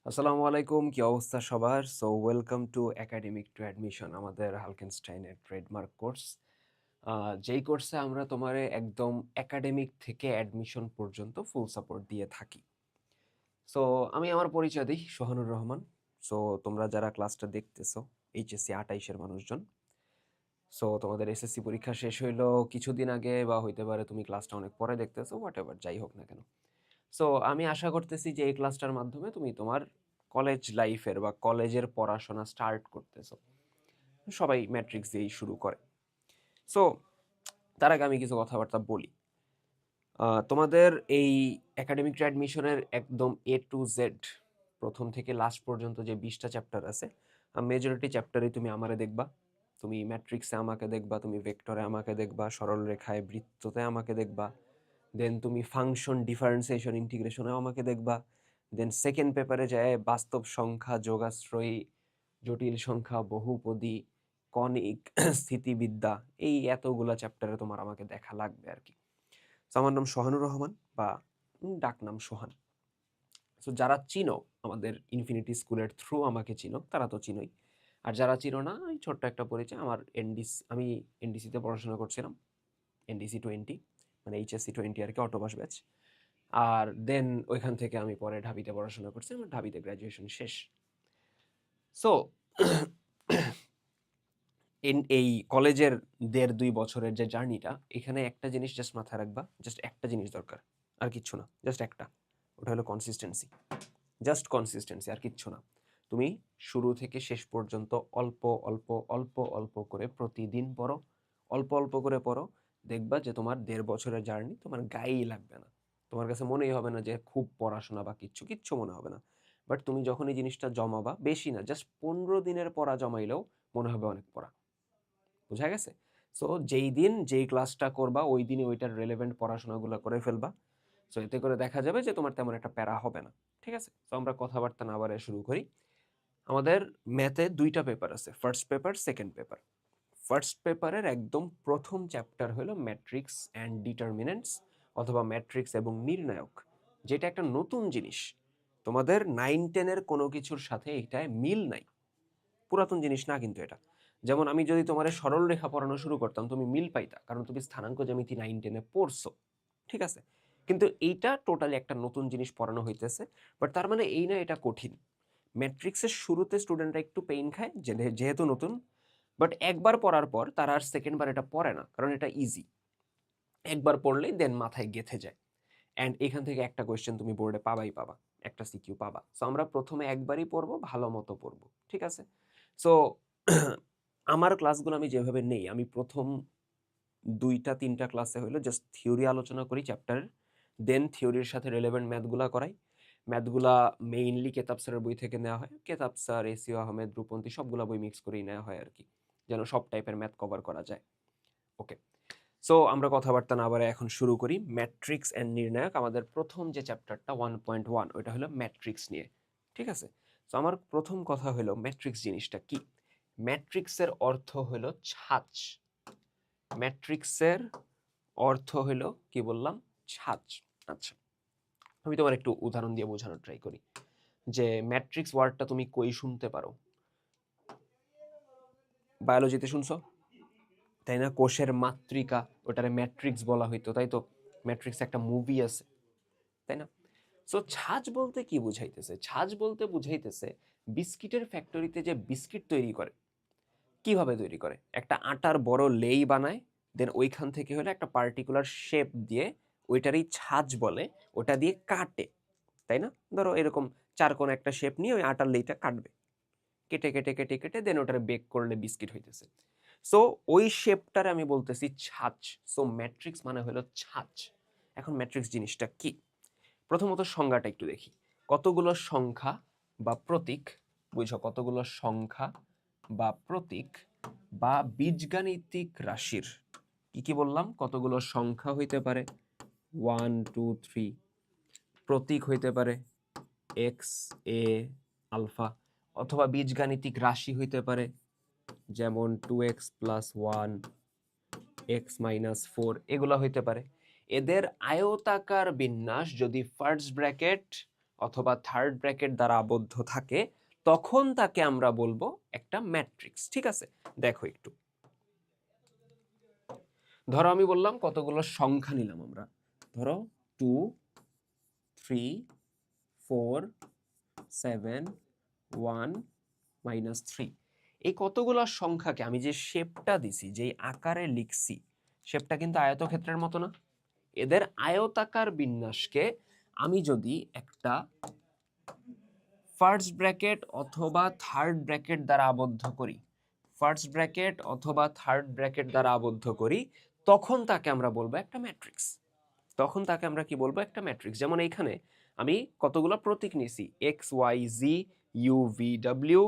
আসসালামু আলাইকুম, কি অবস্থা সবার? So welcome to academic two admission, আমাদের হালকেনস্টাইনের ট্রেডমার্ক কোর্স। যেই কোর্সে আমরা তোমারে একদম একাডেমিক থেকে অ্যাডমিশন পর্যন্ত ফুল সাপোর্ট দিয়ে থাকি। সো আমি আমার পরিচয় দিই, সোহানুর রহমান। সো তোমরা যারা ক্লাসটা দেখতেছো, এইচএসসি 28-এর মানুষজন। সো তোমাদের এসএসসি পরীক্ষা শেষ হইলো কিছুদিন আগে, বা হইতে পারে তুমি ক্লাসটা অনেক পরে দেখতেছো, হোয়াট এভার, যাই হোক না কেন। সো আমি আশা করতেছি যে এই ক্লাসটার মাধ্যমে তুমি তোমার কলেজ লাইফের বা কলেজের পড়াশোনা স্টার্ট করতেছো। সবাই ম্যাট্রিক্স দিয়েই শুরু করে। সো তার আগে আমি কিছু কথাবার্তা বলি। তোমাদের এই একাডেমিক অ্যাডমিশনের একদম এ টু জেড, প্রথম থেকে লাস্ট পর্যন্ত যে 20টা চ্যাপ্টার আছে, মেজরিটি চ্যাপ্টারই তুমি আমারে দেখবা। তুমি ম্যাট্রিক্সে আমাকে দেখবা, তুমি ভেক্টরে আমাকে দেখবা, সরল রেখায় বৃত্ততে আমাকে দেখবা, দেন তুমি ফাংশন ডিফারেন্সিয়েশন ইন্টিগ্রেশনেও আমাকে দেখবা। দেন সেকেন্ড পেপারে যায় বাস্তব সংখ্যা, যোগাশ্রয়ী, জটিল সংখ্যা, বহুপদী, কনিক, স্থিতিবিদ্যা, এই এতগুলা চ্যাপ্টারে তোমার আমাকে দেখা লাগবে আর কি। তো আমার নাম সোহানুর রহমান, বা ডাকনাম সোহান। সো যারা চিনো আমাদের ইনফিনিটি স্কুলের থ্রু আমাকে চিনো, তারা তো চিনোই। আর যারা চিনো না, এই ছোট্ট একটা পরিচয়। আমি এনডিসিতে পড়াশোনা করছিলাম, এনডিসি 20, মানে এইচএসসি 20 আর কি, অটোবাস ব্যাচ। আর দেন ওইখান থেকে আমি পরে ঢাবিতে পড়াশোনা করছি, আমার ঢাবিতে গ্র্যাজুয়েশন শেষ। সো এই কলেজের 1.5-2 বছরের যে জার্নিটা, এখানে একটা জিনিস জাস্ট মাথায় রাখবা, জাস্ট একটা জিনিস দরকার, আর কিচ্ছু না, জাস্ট একটা। ওটা হলো কনসিস্টেন্সি। জাস্ট কনসিস্টেন্সি, আর কিচ্ছু না। তুমি শুরু থেকে শেষ পর্যন্ত অল্প অল্প অল্প অল্প করে প্রতিদিন পড়ো, অল্প অল্প করে পড়ো। দেখবা যে তোমার 1.5 বছরের জার্নি তোমার গায়েই লাগবে না। তোমার কাছে মনেই হবে না যে খুব পড়াশোনা বা কিচ্ছু কিচ্ছু মনে হবে না। বাট তুমি যখন এই জিনিসটা জমাবা, বেশি না, জাস্ট 15 দিনের পড়া জমাইলেও মনে হবে অনেক পড়া। বোঝা গেছে? সো যেই দিন যেই ক্লাসটা করবা, ওই দিনই ওইটার রেলেভেন্ট পড়াশোনাগুলো করে ফেলবা। সো এতে করে দেখা যাবে যে তোমার তেমন একটা প্যারা হবে না। ঠিক আছে? তো আমরা কথাবার্তা না বাড়ায় শুরু করি। আমাদের ম্যাথে 2টা পেপার আছে, first paper, second paper. First পেপারের একদম প্রথম চ্যাপ্টার হলো ম্যাট্রিক্স অ্যান্ড ডিটারমিনেন্টস, অথবা ম্যাট্রিক্স এবং নির্ণায়ক, যেটা একটা নতুন জিনিস। তোমাদের 9-10-এর কোনো কিছুর সাথে এটায় মিল নাই, পুরাতন জিনিস না কিন্তু এটা। যেমন আমি যদি তোমার সরল রেখা পড়ানো শুরু করতাম, তুমি মিল পাইতা, কারণ তুমি স্থানাঙ্ক জ্যামিতি 9-10-এ পড়ছো। ঠিক আছে? কিন্তু এইটা টোটালি একটা নতুন জিনিস পড়ানো হইতেছে। বাট তার মানে এই না এটা কঠিন। ম্যাট্রিক্সের শুরুতে স্টুডেন্টরা একটু পেইন খায়, যেহেতু নতুন। বাট একবার পড়ার পর তারা আর সেকেন্ড বার এটা পড়ে না, কারণ এটা ইজি। একবার পড়লেই দেন মাথায় গেঁথে যায়। অ্যান্ড এখান থেকে একটা কোয়েশ্চেন তুমি বোর্ডে পাবাই পাবা, একটা সিকিউ পাবা। সো আমরা প্রথমে একবারই পড়বো, ভালো মতো পড়বো। ঠিক আছে? সো আমার ক্লাসগুলো আমি যেভাবে নেই, আমি প্রথম 2-3টা ক্লাসে হইলো জাস্ট থিওরি আলোচনা করি চ্যাপ্টারের, দেন থিওরির সাথে রেলেভেন্ট ম্যাথগুলা করাই। ম্যাথগুলা মেইনলি কেতাব স্যারের বই থেকে নেওয়া হয়, কেতাব স্যার, এসিও আহমেদ, রূপন্তী, সবগুলা বই মিক্স করেই নেওয়া হয় আর কি, যেন সব টাইপের ম্যাথ কভার করা যায়। ওকে, সো আমরা কথাবার্তা না বাড়ায় এখন শুরু করি। ম্যাট্রিক্স অ্যান্ড নির্ণায়ক, আমাদের প্রথম যে চ্যাপ্টারটা 1.1, ওইটা হলো ম্যাট্রিক্স নিয়ে। ঠিক আছে? সো আমার প্রথম কথা হলো ম্যাট্রিক্স জিনিসটা কি। ম্যাট্রিক্সের অর্থ হলো ছাঁচ। ম্যাট্রিক্সের অর্থ হলো কি বললাম? ছাঁচ। আচ্ছা, আমি তোমার একটু উদাহরণ দিয়ে বোঝানোর ট্রাই করি যে ম্যাট্রিক্স ওয়ার্ডটা তুমি কই শুনতে পারো। বায়োলজিতে শুনছো, তাই না? কোষের মাতৃকা, ওটারে ম্যাট্রিক্স বলা হইতো, তাই তো? ম্যাট্রিক্স একটা মুভি আছে, তাই না? সো ছাঁচ বলতে কি বুঝাইতেছে? ছাঁচ বলতে বুঝাইতেছে বিস্কিটের ফ্যাক্টরিতে যে বিস্কিট তৈরি করে, কিভাবে তৈরি করে? একটা আটার বড় লেই বানায়, দেন ওইখান থেকে হলে একটা পার্টিকুলার শেপ দিয়ে, ওইটারই ছাঁচ বলে, ওটা দিয়ে কাটে, তাই না? ধরো এরকম চারকোণ একটা শেপ নিয়ে ওই আটার লেইটা কাটবে, কেটে কেটে কেটে কেটে দেন ওটারে বেক করলে বিস্কিট হইতেছে। সো ওই শেপটারে আমি বলতেছি ছাঁচ। সো ম্যাট্রিক্স মানে হলো ছাঁচ। এখন ম্যাট্রিক্স জিনিসটা কি? প্রথমত সংজ্ঞাটা একটু দেখি। কতগুলো সংখ্যা বা প্রতীক, বুঝো, কতগুলো সংখ্যা বা প্রতীক বা বীজগাণিতিক রাশির, কি কি বললাম? কতগুলো সংখ্যা হইতে পারে 1 2 3, প্রতীক হইতে পারে এক্স, এ, আলফা, অথবা বীজগাণিতিক রাশি হইতে পারে যেমন 2x + 1, x - 4, এগুলা হইতে পারে। এদের আয়তাকার বিন্যাস যদি ফার্স্ট ব্র্যাকেট অথবা থার্ড ব্র্যাকেট দ্বারা আবদ্ধ থাকে তখন তাকে আমরা বলবো একটা ম্যাট্রিক্স। ঠিক আছে, দেখো একটু, ধরো আমি বললাম কতগুলো সংখ্যা নিলাম আমরা, ধরো 2 3 4 7 1 -3, এই কতগুলো সংখ্যাকে আমি যে শেপটা দিছি, যে আকারে লিখছি, শেপটা কিন্তু আয়তক্ষেত্রের মতো না। এদের আয়তাকার বিন্যাসকে আমি যদি একটা ফার্স্ট ব্র্যাকেট অথবা থার্ড ব্র্যাকেট দ্বারা আবদ্ধ করি, ফার্স্ট ব্র্যাকেট অথবা থার্ড ব্র্যাকেট দ্বারা আবদ্ধ করি, তখন তাকে আমরা বলবো একটা ম্যাট্রিক্স। তখন তাকে আমরা কি বলবো? একটা ম্যাট্রিক্স। যেমন এইখানে আমি কতগুলো প্রতীক নিয়েছি, X Y Z U V W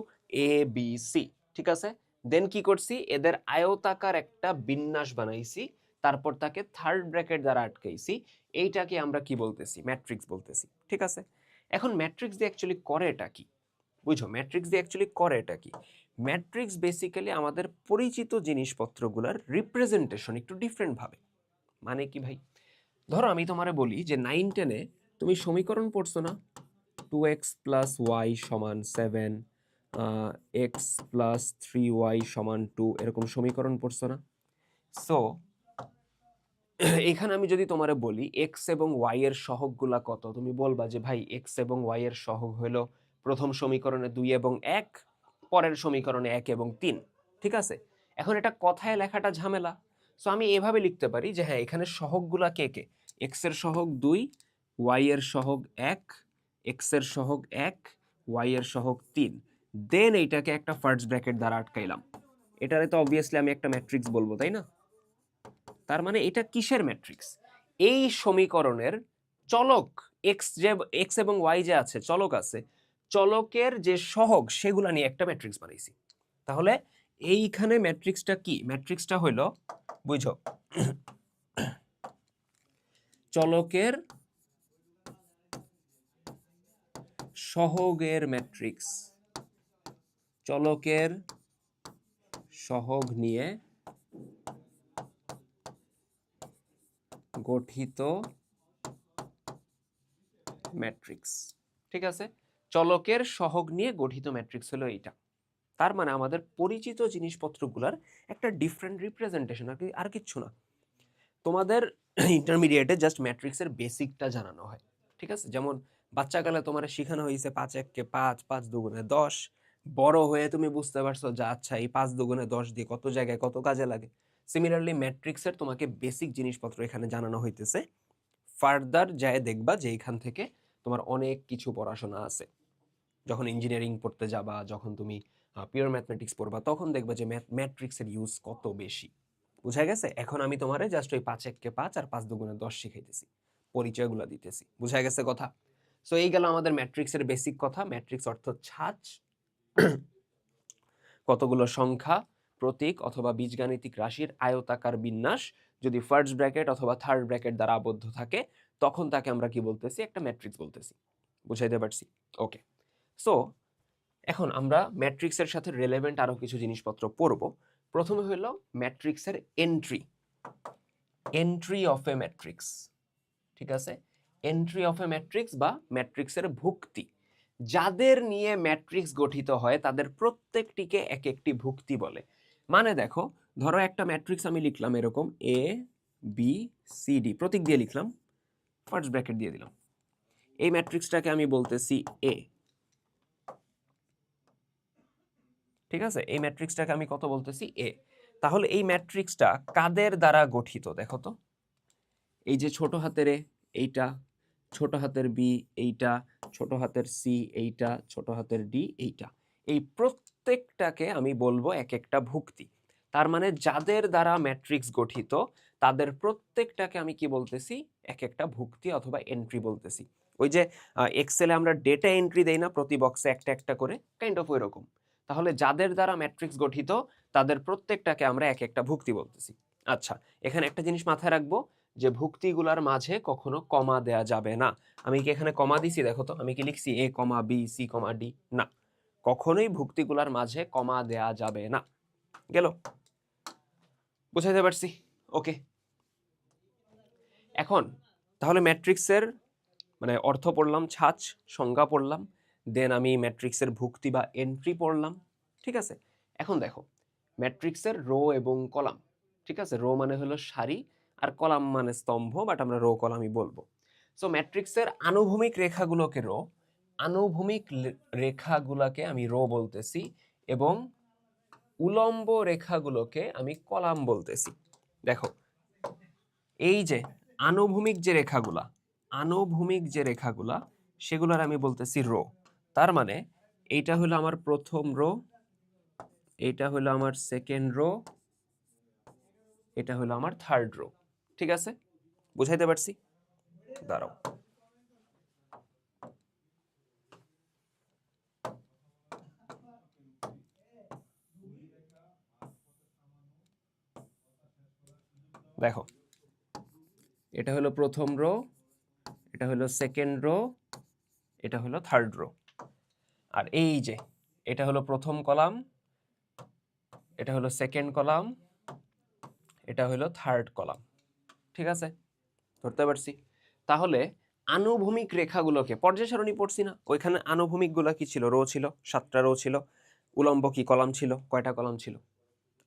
A B C, ঠিক আছে। দেন কি করছি, এদের আয়তাকার একটা বিন্যাস বানাইছি, তারপর তাকে থার্ড ব্র্যাকেট দ্বারা আটকাইছি, এইটাকে আমরা কি বলতেছি? ম্যাট্রিক্স বলতেছি, ঠিক আছে। এখন ম্যাট্রিক্স দিয়ে অ্যাকচুয়ালি করে এটা কি, বুঝো? ম্যাট্রিক্স দিয়ে অ্যাকচুয়ালি করে এটা কি? ম্যাট্রিক্স বেসিক্যালি আমাদের পরিচিত জিনিসপত্রগুলোর রিপ্রেজেন্টেশন একটু ডিফারেন্ট ভাবে। মানে কি ভাই? ধরো আমি তোমারে বলি যে 9-10-এ তুমি সমীকরণ পড়ছো না, 2x + y = 7, x + 3y = 2, এরকম সমীকরণ পড়ছো না? সো এখানে আমি যদি তোমারে বলি x এবং y এর সহগগুলা কত, তুমি বলবা যে ভাই x এবং y এর সহগ হলো প্রথম সমীকরণে 2 এবং 1, পরের সমীকরণে 1 এবং 3, ঠিক আছে। এখন এটা কথায় লেখাটা ঝামেলা, সো আমি এভাবে লিখতে পারি যে হ্যাঁ, এখানে সহগগুলা কে কে, x এর সহগ 2, y এর সহগ 1, x এর সহগ 1, y এর সহগ 3, দেন এইটাকে একটা ফার্স্ট ব্র্যাকেট দ্বারা আটকাইলাম। এটারে তো অবভিয়াসলি আমি একটা ম্যাট্রিক্স বলবো, তাই না? তার মানে এটা কিসের ম্যাট্রিক্স? এই সমীকরণের চলক এক্স এবং ওয়াই যে আছে, চলক আছে, চলকের যে সহগ সেগুলা নিয়ে একটা ম্যাট্রিক্স বানাইছি। তাহলে এইখানে ম্যাট্রিক্সটা কি? ম্যাট্রিক্সটা হইল, বুঝো, চলকের সহগের ম্যাট্রিক্স, চলকের সহগ নিয়ে গঠিত ম্যাট্রিক্স, ঠিক আছে। চলকের সহগ নিয়ে গঠিত ম্যাট্রিক্স হলো এইটা। তার মানে আমাদের পরিচিত জিনিসপত্রগুলোর একটা ডিফারেন্ট রিপ্রেজেন্টেশন, আর কিচ্ছু না। তোমাদের ইন্টারমিডিয়েটে জাস্ট ম্যাট্রিক্সের বেসিকটা জানানো হয়, ঠিক আছে। যেমন বাচ্চাকালে তোমার শেখানো হয়েছে 5 1 5, 5 2 10, বড় হয়ে তুমি বুঝতে পারছো যে আচ্ছা এই 5 2 10 দিয়ে কত জায়গায় কত কাজে লাগে। সিমিলারলি ম্যাট্রিক্সের তোমাকে বেসিক জিনিসপত্র এখানে জানানো হইতেছে। ফার্দার যায় দেখবা যে এখান থেকে তোমার অনেক কিছু পড়াশোনা আছে। যখন ইঞ্জিনিয়ারিং পড়তে যাবা, যখন তুমি পিওর ম্যাথমেটিক্স পড়বা, তখন দেখবা যে ম্যাট্রিক্সের ইউজ কত বেশি। বুঝা গেছে? এখন আমি তোমারে জাস্ট ওই 5 1 5 আর 5 2 10 শিখাইতেছি, পরিচয়গুলো দিতেছি। বুঝা গেছে কথা? সো এই গেল আমাদের ম্যাট্রিক্সের বেসিক কথা। ম্যাট্রিক্স অর্থ ছাঁচ, কতগুলো সংখ্যা, প্রতীক অথবা বীজগাণিতিক রাশির আয়তাকার বিন্যাস যদি ফার্স্ট ব্র্যাকেট অথবা থার্ড ব্র্যাকেট দ্বারা আবদ্ধ থাকে, তখন তাকে আমরা কি বলতেছি? একটা ম্যাট্রিক্স বলতেছি। বুঝাইতে পারছি? ওকে। সো এখন আমরা ম্যাট্রিক্সের সাথে রিলেভেন্ট আরো কিছু জিনিসপত্র পড়ব। প্রথমে হলো ম্যাট্রিক্সের entry, entry of A matrix, ঠিক আছে। এন্ট্রি অফ এ ম্যাট্রিক্স বা ম্যাট্রিক্সের ভুক্তি। যাদের নিয়ে ম্যাট্রিক্স গঠিত হয় তাদের প্রত্যেকটিকে এক একটি ভুক্তি বলে। মানে দেখো, ধরো একটা ম্যাট্রিক্স আমি লিখলাম এরকম এ বি সি ডি, প্রতীক দিয়ে লিখলাম, ফার্স্ট ব্র্যাকেট দিয়ে দিলাম। এই ম্যাট্রিক্সটাকে আমি বলতেছি এ, ঠিক আছে। এই ম্যাট্রিক্সটাকে আমি কত বলতেছি? এ। তাহলে এই ম্যাট্রিক্সটা কাদের দ্বারা গঠিত দেখো তো। এই যে ছোট হাতের এ এইটা, ছোট হাতের বি এইটা, ছোট হাতের সি এইটা, ছোট হাতের ডি এইটা, এই প্রত্যেকটাকে আমি বলবো এক একটা ভুক্তি। তার মানে যাদের দ্বারা ম্যাট্রিক্স গঠিত তাদের প্রত্যেকটাকে আমি কি বলতেছি? এক একটা ভুক্তি অথবা এন্ট্রি বলতেছি। ওই যে এক্সেলে আমরা ডেটা এন্ট্রি দেই না প্রতি বক্সে একটা একটা করে, কাইন্ড অফ ওই রকম। তাহলে যাদের দ্বারা ম্যাট্রিক্স গঠিত তাদের প্রত্যেকটাকে আমরা এক একটা ভুক্তি বলতেছি। আচ্ছা, এখানে একটা জিনিস মাথায় রাখবো যে ভুক্তিগুলার মাঝে কখনো কমা দেয়া যাবে না। আমি কি এখানে কমা দিছি? দেখো তো, আমি কি লিখছি এ কমা বি সি কমা ডি? না, কখনোই ভুক্তিগুলার মাঝে কমা দেয়া যাবে না। গেল? বুঝাইতে পারছি? ওকে। এখন তাহলে ম্যাট্রিক্সের মানে অর্থ পড়লাম, ছাঁচ সংজ্ঞা পড়লাম, দেন আমি ম্যাট্রিক্সের ভুক্তি বা এন্ট্রি পড়লাম, ঠিক আছে। এখন দেখো ম্যাট্রিক্সের রো এবং কলাম, ঠিক আছে। রো মানে হলো সারি আর কলাম মানে স্তম্ভ, বাট আমরা রো কলামই বলবো। সো ম্যাট্রিক্সের আনুভূমিক রেখাগুলোকে রো, আনুভূমিক রেখাগুলোকে আমি রো বলতেছি, এবং উলম্ব রেখাগুলোকে আমি কলাম বলতেছি। দেখো এই যে আনুভূমিক যে রেখাগুলা, আনুভূমিক যে রেখাগুলা সেগুলোর আমি বলতেছি রো। তার মানে এইটা হলো আমার প্রথম রো, এইটা হলো আমার সেকেন্ড রো, এটা হলো আমার থার্ড রো, ঠিক আছে। বুঝাইতে পারছি? দাঁড়াও, দেখো এটা হলো প্রথম রো, এটা হলো সেকেন্ড রো, এটা হলো থার্ড রো। আর এই যে এটা হলো প্রথম কলাম, এটা হলো সেকেন্ড কলাম, এটা হলো থার্ড কলাম, ঠিক আছে। ধরতে পারছি? তাহলে আনুভূমিক রেখাগুলোকে পর্যায় সারণী পড়ছি না, ওইখানে আনুভূমিক গুলা কি ছিল? রো ছিল, 7টা রো ছিল। উলম্ব কি কলাম ছিল? কয়টা কলাম ছিল?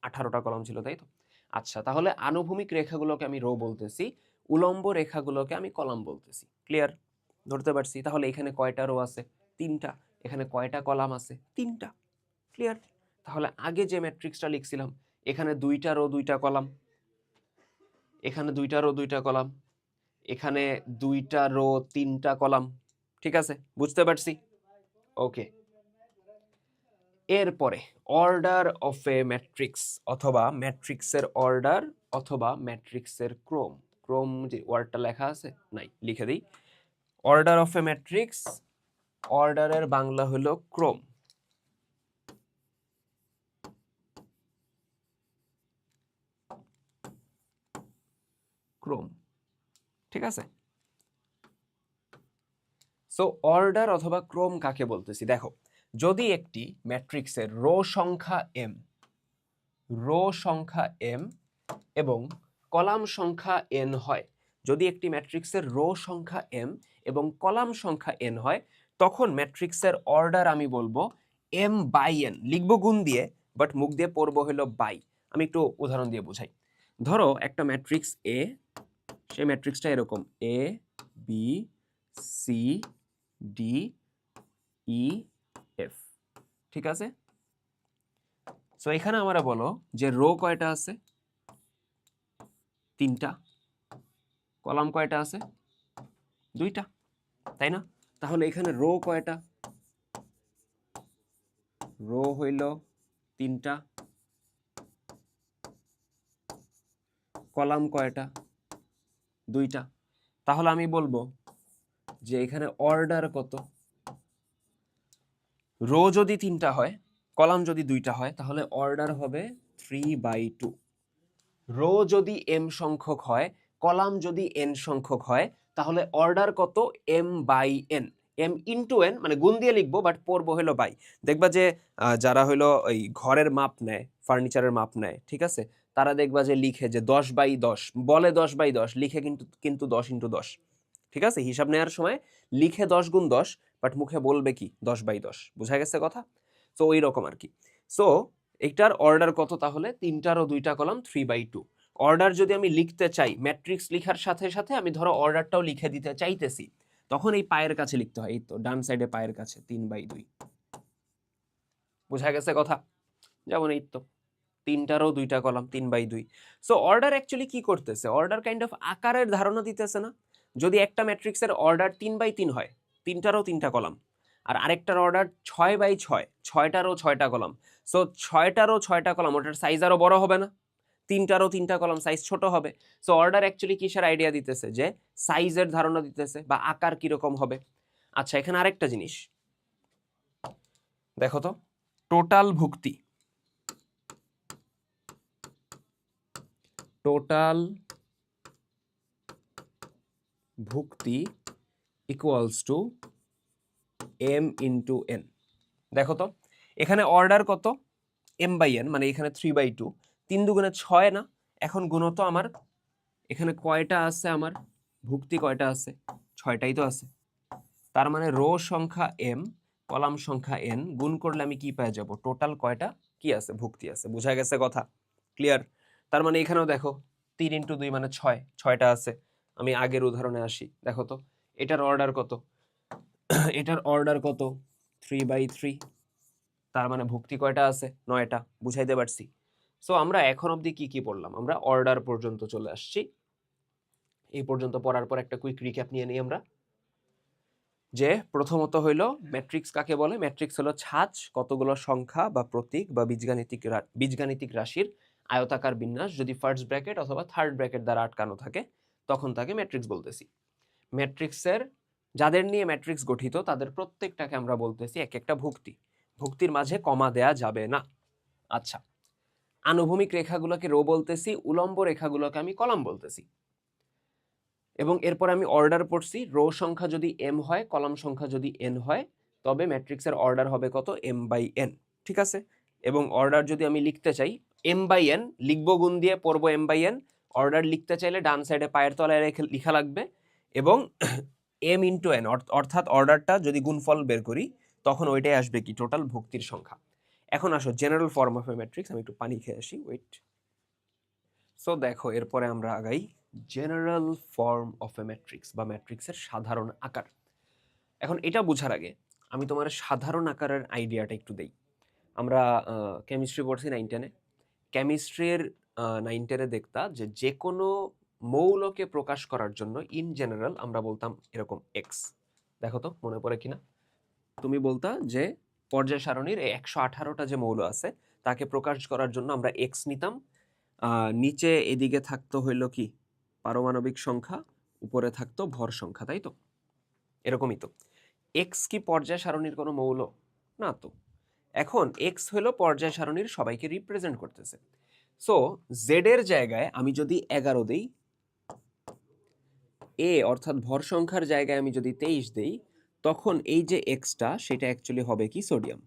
18টা কলাম ছিল, তাই তো। আচ্ছা, তাহলে আনুভূমিক রেখাগুলোকে আমি রো বলতেছি, উলম্ব রেখাগুলোকে আমি কলাম বলতেছি। ক্লিয়ার? ধরতে পারছি? তাহলে এখানে কয়টা রো আছে? 3টা। এখানে কয়টা কলাম আছে? 3টা। ক্লিয়ার? তাহলে আগে যে ম্যাট্রিক্সটা লিখছিলাম, এখানে 2টা রো 2টা কলাম, এখানে 2টা রো 2টা কলাম, এখানে 2টা রো 3টা কলাম, ঠিক আছে। বুঝতে পারছি? ওকে। এরপরে অর্ডার অফ এ ম্যাট্রিক্স, অথবা ম্যাট্রিক্সের অর্ডার, অথবা ম্যাট্রিক্সের ক্রম। ক্রম যে ওয়ার্ডটা লেখা আছে, নাই, লিখে দিই। অর্ডার অফ এ ম্যাট্রিক্স, অর্ডারের বাংলা হলো ক্রম। ক্রম, ঠিক আছে। সো অর্ডার অথবা ক্রম কাকে বলতেছি? দেখো, যদি একটি ম্যাট্রিক্সের রো সংখ্যা m, রো সংখ্যা m এবং কলাম সংখ্যা n হয়, যদি একটি ম্যাট্রিক্সের রো সংখ্যা m এবং কলাম সংখ্যা n হয়, তখন ম্যাট্রিক্সের অর্ডার আমি বলবো m বাই n। লিখবো গুণ দিয়ে, বাট মুখ দিয়ে পড়বো হলো বাই। আমি একটু উদাহরণ দিয়ে বুঝাই। ধরো একটা ম্যাট্রিক্স এ, সেই ম্যাট্রিক্সটা এরকম A B C D E F, ঠিক আছে। সো এখানে আমরা বলো যে রো কয়টা আছে? 3টা। কলাম কয়টা আছে? 2টা, তাই না? তাহলে এখানে রো কয়টা? রো হইল 3টা। কলাম কয়টা? 2টা। তাহলে আমি বলবো যে এখানে অর্ডার কত? রো যদি 3টা হয়, কলাম যদি 2টা হয়, তাহলে অর্ডার হবে 3/2। রো যদি m সংখ্যক হয়, কলাম যদি n সংখ্যক হয়, তাহলে অর্ডার কত? m by n। m into n, মানে গুণ দিয়ে লিখবো, বাট পড়বো হলো বাই। দেখবা যে যারা হলো ওই ঘরের মাপ নেয়, ফার্নিচারের মাপ নেয়, ঠিক আছে, তারা দেখবা যে লিখে যে 10/10, বলে 10/10, লিখে কিন্তু কিন্তু 10x10, ঠিক আছে। হিসাব নেওয়ার সময় লিখে 10x10, বাট মুখে বলবে কি 10/10। বুঝা গেছে কথা? তো ওই রকম আর কি। সো এটার অর্ডার কত? তাহলে 3টার ও 2টা কলাম 3/2। অর্ডার যদি আমি লিখতে চাই, ম্যাট্রিক্স লিখার সাথে সাথে আমি ধরো অর্ডারটাও লিখে দিতে চাইতেছি, তখন এই পায়ের কাছে লিখতে হয়, এই তো ডান সাইডে পায়ের কাছে 3/2। বুঝা গেছে কথা? যেমন এই তো 3টার ও 2টা কলাম 3/2। সো অর্ডার অ্যাকচুয়ালি কি করতেছে? অর্ডার কাইন্ড অফ আকারের ধারণা দিতেছে না? যদি একটা ম্যাট্রিক্সের অর্ডার 3/3 হয়, 3টার ও 3টা কলাম, আর আরেকটার অর্ডার 6/6, 6টার ও 6টা কলাম, সো 6টার ও 6টা কলাম, ওটার সাইজ আরো বড় হবে না? 3টার ও 3টা কলাম সাইজ ছোট হবে। সো অর্ডার অ্যাকচুয়ালি কিসের আইডিয়া দিতেছে? যে সাইজের ধারণা দিতেছে, বা আকার কিরকম হবে। আচ্ছা, এখানে আরেকটা জিনিস দেখো তো, টোটাল ভুক্তি, টোটাল ভুক্তি equals to m into n। দেখো তো এখানে অর্ডার কত? m/n, মানে এখানে 3/2। 3×2 = 6 না? এখন গুণ তো আমার এখানে কয়টা আছে? আমার ভুক্তি কয়টা আছে? 6টাই তো আছে। তার মানে রো সংখ্যা m কলাম সংখ্যা n গুণ করলে আমি কি পেয়ে যাব, টোটাল কয়টা কি আছে, ভুক্তি আছে। বোঝা গেছে কথা? ক্লিয়ার? তার মানে এখানেও দেখো 3 × 2 মানে 6, 6টা আছে। আমি আগের উদাহরণে আসি, দেখো তো এটার অর্ডার কত, এটার অর্ডার কত, 3/3। তার মানে ভুক্তি কয়টা আছে, 9টা। বুঝাইতে পারছি? সো আমরা এখন অবধি কি কি পড়লাম, আমরা অর্ডার পর্যন্ত চলে আসছি। এই পর্যন্ত পড়ার পর একটা কুইক রিক্যাপ নিয়ে নিই আমরা, যে প্রথমত হইল ম্যাট্রিক্স কাকে বলে। ম্যাট্রিক্স হলো ছাঁচ কতগুলো সংখ্যা বা প্রতীক বা বীজগাণিতিক রাশির আয়তাকার বিন্যাস যদি ফার্স্ট ব্র্যাকেট অথবা থার্ড ব্র্যাকেট দ্বারা আটকানো থাকে তখন তাকে ম্যাট্রিক্স বলতেছি। ম্যাট্রিক্সের যাদের নিয়ে ম্যাট্রিক্স গঠিত তাদের প্রত্যেকটাকে আমরা বলতেছি এক একটা ভুক্তি। ভুক্তির মাঝে কমা দেয়া যাবে না। আচ্ছা, আনুভূমিক রেখাগুলোকে রো বলতেছি, উলম্ব রেখাগুলোকে আমি কলাম বলতেছি। এবং এরপর আমি অর্ডার পড়ছি, রো সংখ্যা যদি m হয়, কলাম সংখ্যা যদি n হয়, তবে ম্যাট্রিক্সের অর্ডার হবে কত, m/n। ঠিক আছে? এবং অর্ডার যদি আমি লিখতে চাই m/n, লিখবো গুণ দিয়ে, পড়বো m/n। অর্ডার লিখতে চাইলে ডান সাইডে পায়ের তলায় রেখে লিখা লাগবে, এবং m × n, অর্থাৎ অর্ডারটা যদি গুণফল বের করি তখন ওইটাই আসবে কি, টোটাল ভুক্তির সংখ্যা। এখন আসো general form of A matrix. আমি একটু পানি খেয়ে আসি, ওয়েট। সো দেখো এরপরে আমরা আগাই general form of A matrix বা ম্যাট্রিক্সের সাধারণ আকার। এখন এটা বোঝার আগে আমি তোমার সাধারণ আকারের আইডিয়াটা একটু দেই। আমরা কেমিস্ট্রি পড়ছি 9-10-এ। কেমিস্ট্রির 9-10-এ দেখতা যে কোনো মৌলকে প্রকাশ করার জন্য ইন জেনারেল আমরা বলতাম এরকম এক্স। দেখো তো মনে পড়ে কিনা? তুমি বলতা যে পর্যায় সারণীর 118টা যে মৌল আছে তাকে প্রকাশ করার জন্য আমরা এক্স নিতাম। নিচে এদিকে থাকতো হইল কি, পারমাণবিক সংখ্যা, উপরে থাকতো ভর সংখ্যা, তাই তো? এরকমই তো। এক্স কি পর্যায় সারণীর কোনো মৌল? না তো। এখন এক্স হলো পর্যায় সারণীর সবাইকে রিপ্রেজেন্ট করতেছে। সো জেড এর জায়গায় আমি যদি 11 দেই, এ অর্থাৎ ভর সংখ্যার জায়গায় আমি যদি 23 দেই, তখন এই যে এক্সটা সেটা অ্যাকচুয়ালি হবে কি, সোডিয়াম।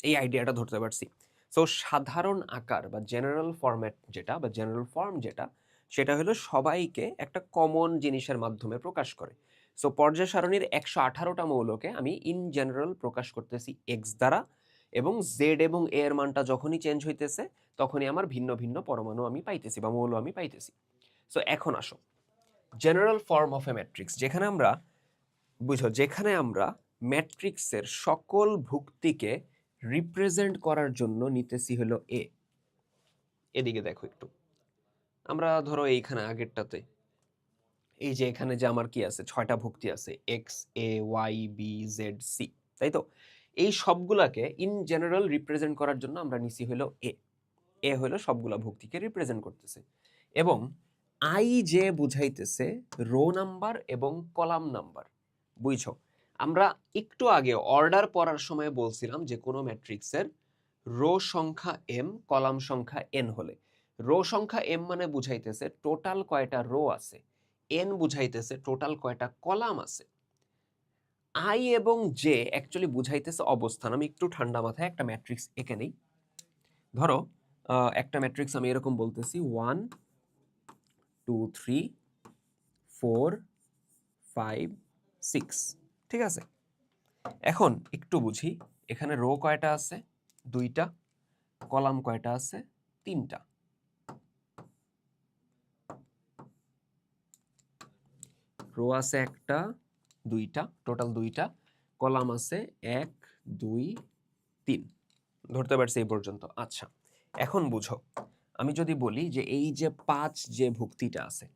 এই আইডিয়াটা ধরতে পারছি। সো সাধারণ আকার বা জেনারেল ফরম্যাট যেটা বা জেনারেল ফর্ম যেটা, সেটা হলো সবাইকে একটা কমন জিনিসের মাধ্যমে প্রকাশ করে। সো পর্যায় সারণীর 118টা মৌলকে আমি ইন জেনারেল প্রকাশ করতেছি এক্স দ্বারা, এবং জেড এবং এ এর মানটা যখনই চেঞ্জ হইতেছে তখনই আমার ভিন্ন ভিন্ন পরমাণু আমি পাইতেছি বা মৌল আমি পাইতেছি। সো এখন আসো general form of A matrix, যেখানে আমরা যেখানে আমরা ম্যাট্রিক্সের সকল ভুক্তিকে রিপ্রেজেন্ট করার জন্য নিতেছি হলো এ। এদিকে দেখো একটু, আমরা ধরো এইখানে আগেরটাতে এই যে এখানে যে আমার কি আছে, 6টা ভুক্তি আছে, এক্স, এ, ওয়াই, বি, জেড, সি, তাই তো? এই সবগুলাকে ইন জেনারেল রিপ্রেজেন্ট করার জন্য আমরা নিছি হলো এ। এ হলো সবগুলা ভুক্তিকে রিপ্রেজেন্ট করতেছে, এবং আই যে বুঝাইতেছে রো নাম্বার এবং কলাম নাম্বার। বুঝছো? আমরা একটু আগে অর্ডার পড়ার সময় বলছিলাম যে কোনো ম্যাট্রিক্সের রো সংখ্যা m কলাম সংখ্যা n হলে, রো সংখ্যা m মানে বুঝাইতেছে টোটাল কয়টা রো আছে, n বুঝাইতেছে টোটাল কয়টা কলাম আছে, i এবং j অ্যাকচুয়ালি বুঝাইতেছে অবস্থান। আমি একটু ঠান্ডা মাথায় একটা ম্যাট্রিক্স এঁকে নেই। ধরো একটা ম্যাট্রিক্স আমি এরকম বলতেছি 1 2 3 4 5 6, ঠিক আছে? এখন একটু বুঝি, এখানে রো কয়টা আছে, 2টা, কলাম কয়টা আছে, 3টা। রো আছে 1টা 2টা, টোটাল 2টা, কলাম আছে 1 2 3। ধরতে পারছি এই পর্যন্ত? আচ্ছা, এখন বুঝো, আমি যদি বলি যে এই যে 5 যে ভুক্তিটা আছে,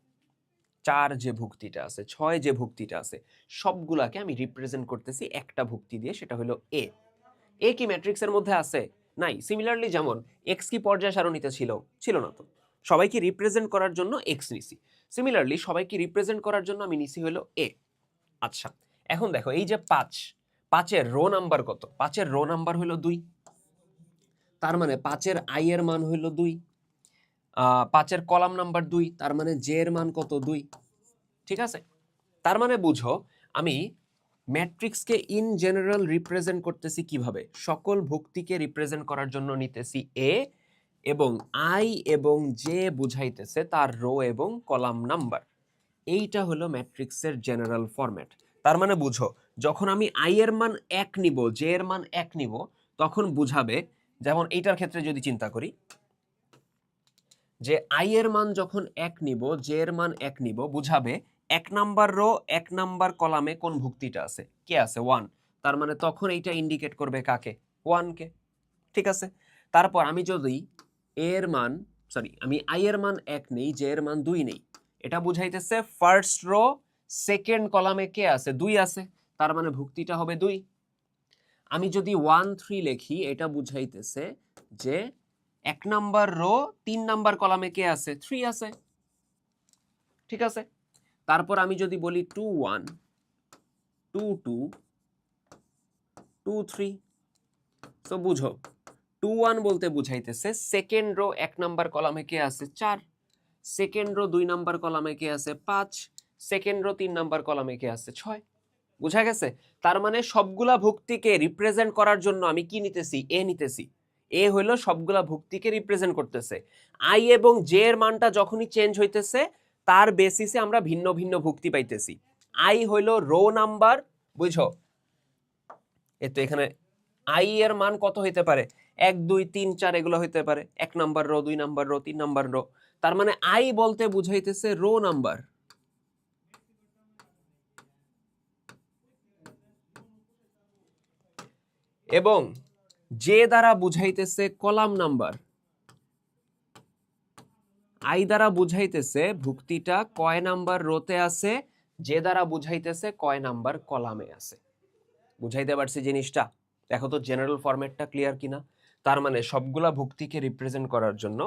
4 যে ভুক্তিটা আছে, 6 যে ভুক্তিটা আছে, সবগুলাকে আমি রিপ্রেজেন্ট করতেছি একটা ভুক্তি দিয়ে, সেটা হলো এ। এ কি ম্যাট্রিক্সের মধ্যে আছে? নাই। সিমিলারলি যেমন এক্স কি পর্যায় সারণীতে ছিল? ছিল না তো। সবাইকে রিপ্রেজেন্ট করার জন্য এক্স নিছি। সিমিলারলি সবাইকে রিপ্রেজেন্ট করার জন্য আমি নিছি হলো এ। আচ্ছা, এখন দেখো এই যে 5, 5-এর রো নাম্বার কত? 5-এর রো নাম্বার হলো 2। তার মানে 5-এর আই এর মান হলো 2। 5-এর কলাম নাম্বার 2, তার মানে জে এর মান কত? 2। ঠিক আছে? তার মানে বুঝো, আমি ম্যাট্রিক্সকে ইন জেনারেল রিপ্রেজেন্ট করতেছি কিভাবে? সকল ভুক্তিকে রিপ্রেজেন্ট করার জন্য নিতেছি এ, এবং আই এবং জে বুঝাইতেছে তার রো এবং কলাম নাম্বার। এইটা হলো ম্যাট্রিক্সের জেনারেল ফরম্যাট। তার মানে বুঝো, যখন আমি আই এর মান 1 নিব, জে এর মান 1 নিব, তখন বুঝাবে, যেমন এইটার ক্ষেত্রে যদি চিন্তা করি, যে আই এর মান যখন 1 নিব, জে এর মান 1 নিব, বুঝাবে 1 নাম্বার রো 1 নাম্বার কলামে কোন ভুক্তিটা আছে, কে আছে, 1। তার মানে তখন এইটা ইন্ডিকেট করবে কাকে, 1 কে। ঠিক আছে। তারপর আমি যদি এর মান, সরি, আমি আই এর মান 1 নেই, জে এর মান 2 নেই, এটা বুঝাইতেছে ফার্স্ট রো সেকেন্ড কলামে কে আছে, 2 আছে, তার মানে ভুক্তিটা হবে 2। আমি যদি 1 3 লিখি, এটা বুঝাইতেছে যে 1 নাম্বার রো 3 নাম্বার কলামে কে আছে, 3 আছে। ঠিক আছে। তারপর আমি যদি বলি 2 1 2 2 2 3, তো বুঝো 2 1 বলতে বুঝাইতেছে সেকেন্ড রো 1 নাম্বার কলামে কে আছে, 4। সেকেন্ড রো 2 নাম্বার কলামে কে আছে, 5। সেকেন্ড রো 3 নাম্বার কলামে কে আছে, 6। বুঝা গেছে? তার মানে সবগুলা ভুক্তিকে রিপ্রেজেন্ট করার জন্য আমি কি নিতেছি, এ নিতেছি। এ হইলো সবগুলা ভুক্তিকে রিপ্রেজেন্ট করতেছে। আই এবং জে এর মানটা যখনই চেঞ্জ হইতেছে, তার বেসিসে আমরা ভিন্ন ভিন্ন ভুক্তি পাইতেছি। আই হইলো রো নাম্বার, বুঝো, তো এখানে আই এর মান কত হইতে পারে, 1 2 3 4 এগুলো হইতে পারে, 1 number rho, 2 number rho, 3 number rho. তার মানে আই বলতে বুঝাইতেছে রো নাম্বার, এবং যে দ্বারা বুঝাইতেছে কলাম নাম্বার। আই দ্বারা বুঝাইতেছে ভুক্তিটা কয় নাম্বার রোতে আছে, যে দ্বারা বুঝাইতেছে কয় নাম্বার কলামে আছে। বুঝাইতে পারছি জিনিসটা? দেখো তো জেনারেল ফরম্যাটটা ক্লিয়ার কিনা। তার মানে সবগুলা ভুক্তিকে রিপ্রেজেন্ট করার জন্য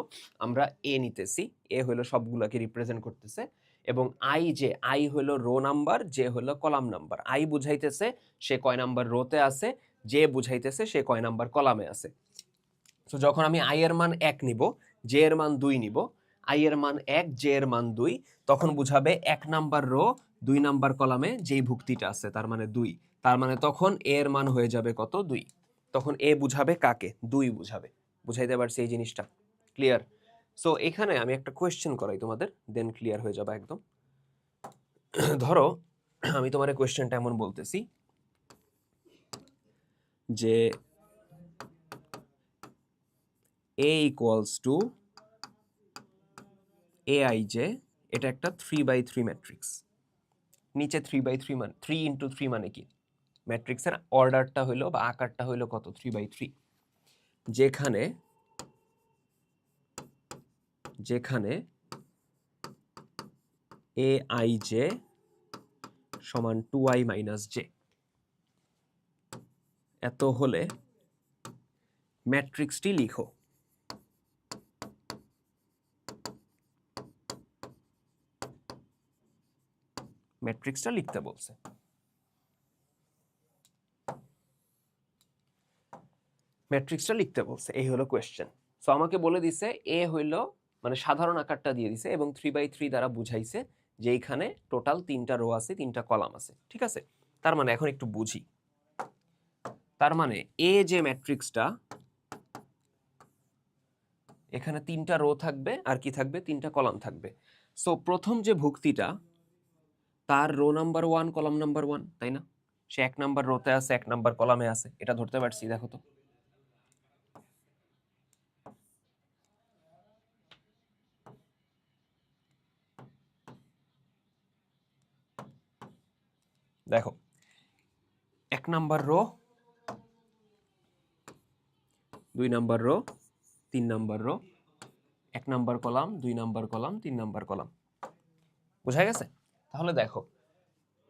আমরা এ নিতেছি, এ হলো সবগুলাকে রিপ্রেজেন্ট করতেছে, এবং আই হলো রো নাম্বার, যে হলো কলাম নাম্বার। আই বুঝাইতেছে সে কয় নাম্বার রোতে আছে, যে বুঝাইতেছে সে কয় নাম্বার কলামে আছে। তো যখন আমি আই এর মান 1 নিব, জে এর মান 2 নিব, আই এর মান 1, জে এর মান 2, তখন বুঝাবে 1 নাম্বার রো 2 নাম্বার কলামে যেই ভুক্তিটা আছে, তার মানে 2। তার মানে তখন এ এর মান হয়ে যাবে কত, 2। তখন এ বুঝাবে কাকে, 2 বুঝাবে। বুঝাইতে পারছি এই জিনিসটা? ক্লিয়ার? সো এখানে আমি একটা কোয়েশ্চেন করাই তোমাদের, দেন ক্লিয়ার হয়ে যাবে একদম। ধরো আমি তোমার কোয়েশ্চেনটা এমন বলতেছি যে a ইকুয়ালস টু aij, এটা একটা 3/3 ম্যাট্রিক্স। নিচে 3/3 মানে 3 ইন্টু 3 মানে কি, ম্যাট্রিক্সের অর্ডারটা হইলো বা আকারটা হইলো কত, 3/3। যেখানে যেখানে aij সমান 2i মাইনাস জে, এত হলে ম্যাট্রিক্সটি লিখো। ম্যাট্রিক্সটা লিখতে বলছে। ম্যাট্রিক্সটা লিখতে বলছে, এই হলো কোয়েশ্চেন। সো আমাকে বলে দিছে এ হইলো, মানে সাধারণ আকারটা দিয়ে দিছে, এবং 3/3 দ্বারা বুঝাইছে যে এইখানে টোটাল 3টা রো আছে, 3টা কলাম আছে। ঠিক আছে। তার মানে এখন একটু বুঝি। তার মানে এ যে ম্যাট্রিক্সটা, এখানে 3টা রো থাকবে, আর কি থাকবে, 3টা কলাম থাকবে। সো প্রথম যে ভুক্তিটা, তার রো নাম্বার 1 কলাম নাম্বার 1, তাই না? সে 1 নাম্বার রোতে আছে, 1 নাম্বার কলামে আছে, এটা ধরতে পারছি। দেখো তো, দেখো 1 number rho, 2 number rho, 3 number rho, 1 number column, 2 number column, 3 number column. বোঝা গেছে? তাহলে দেখো,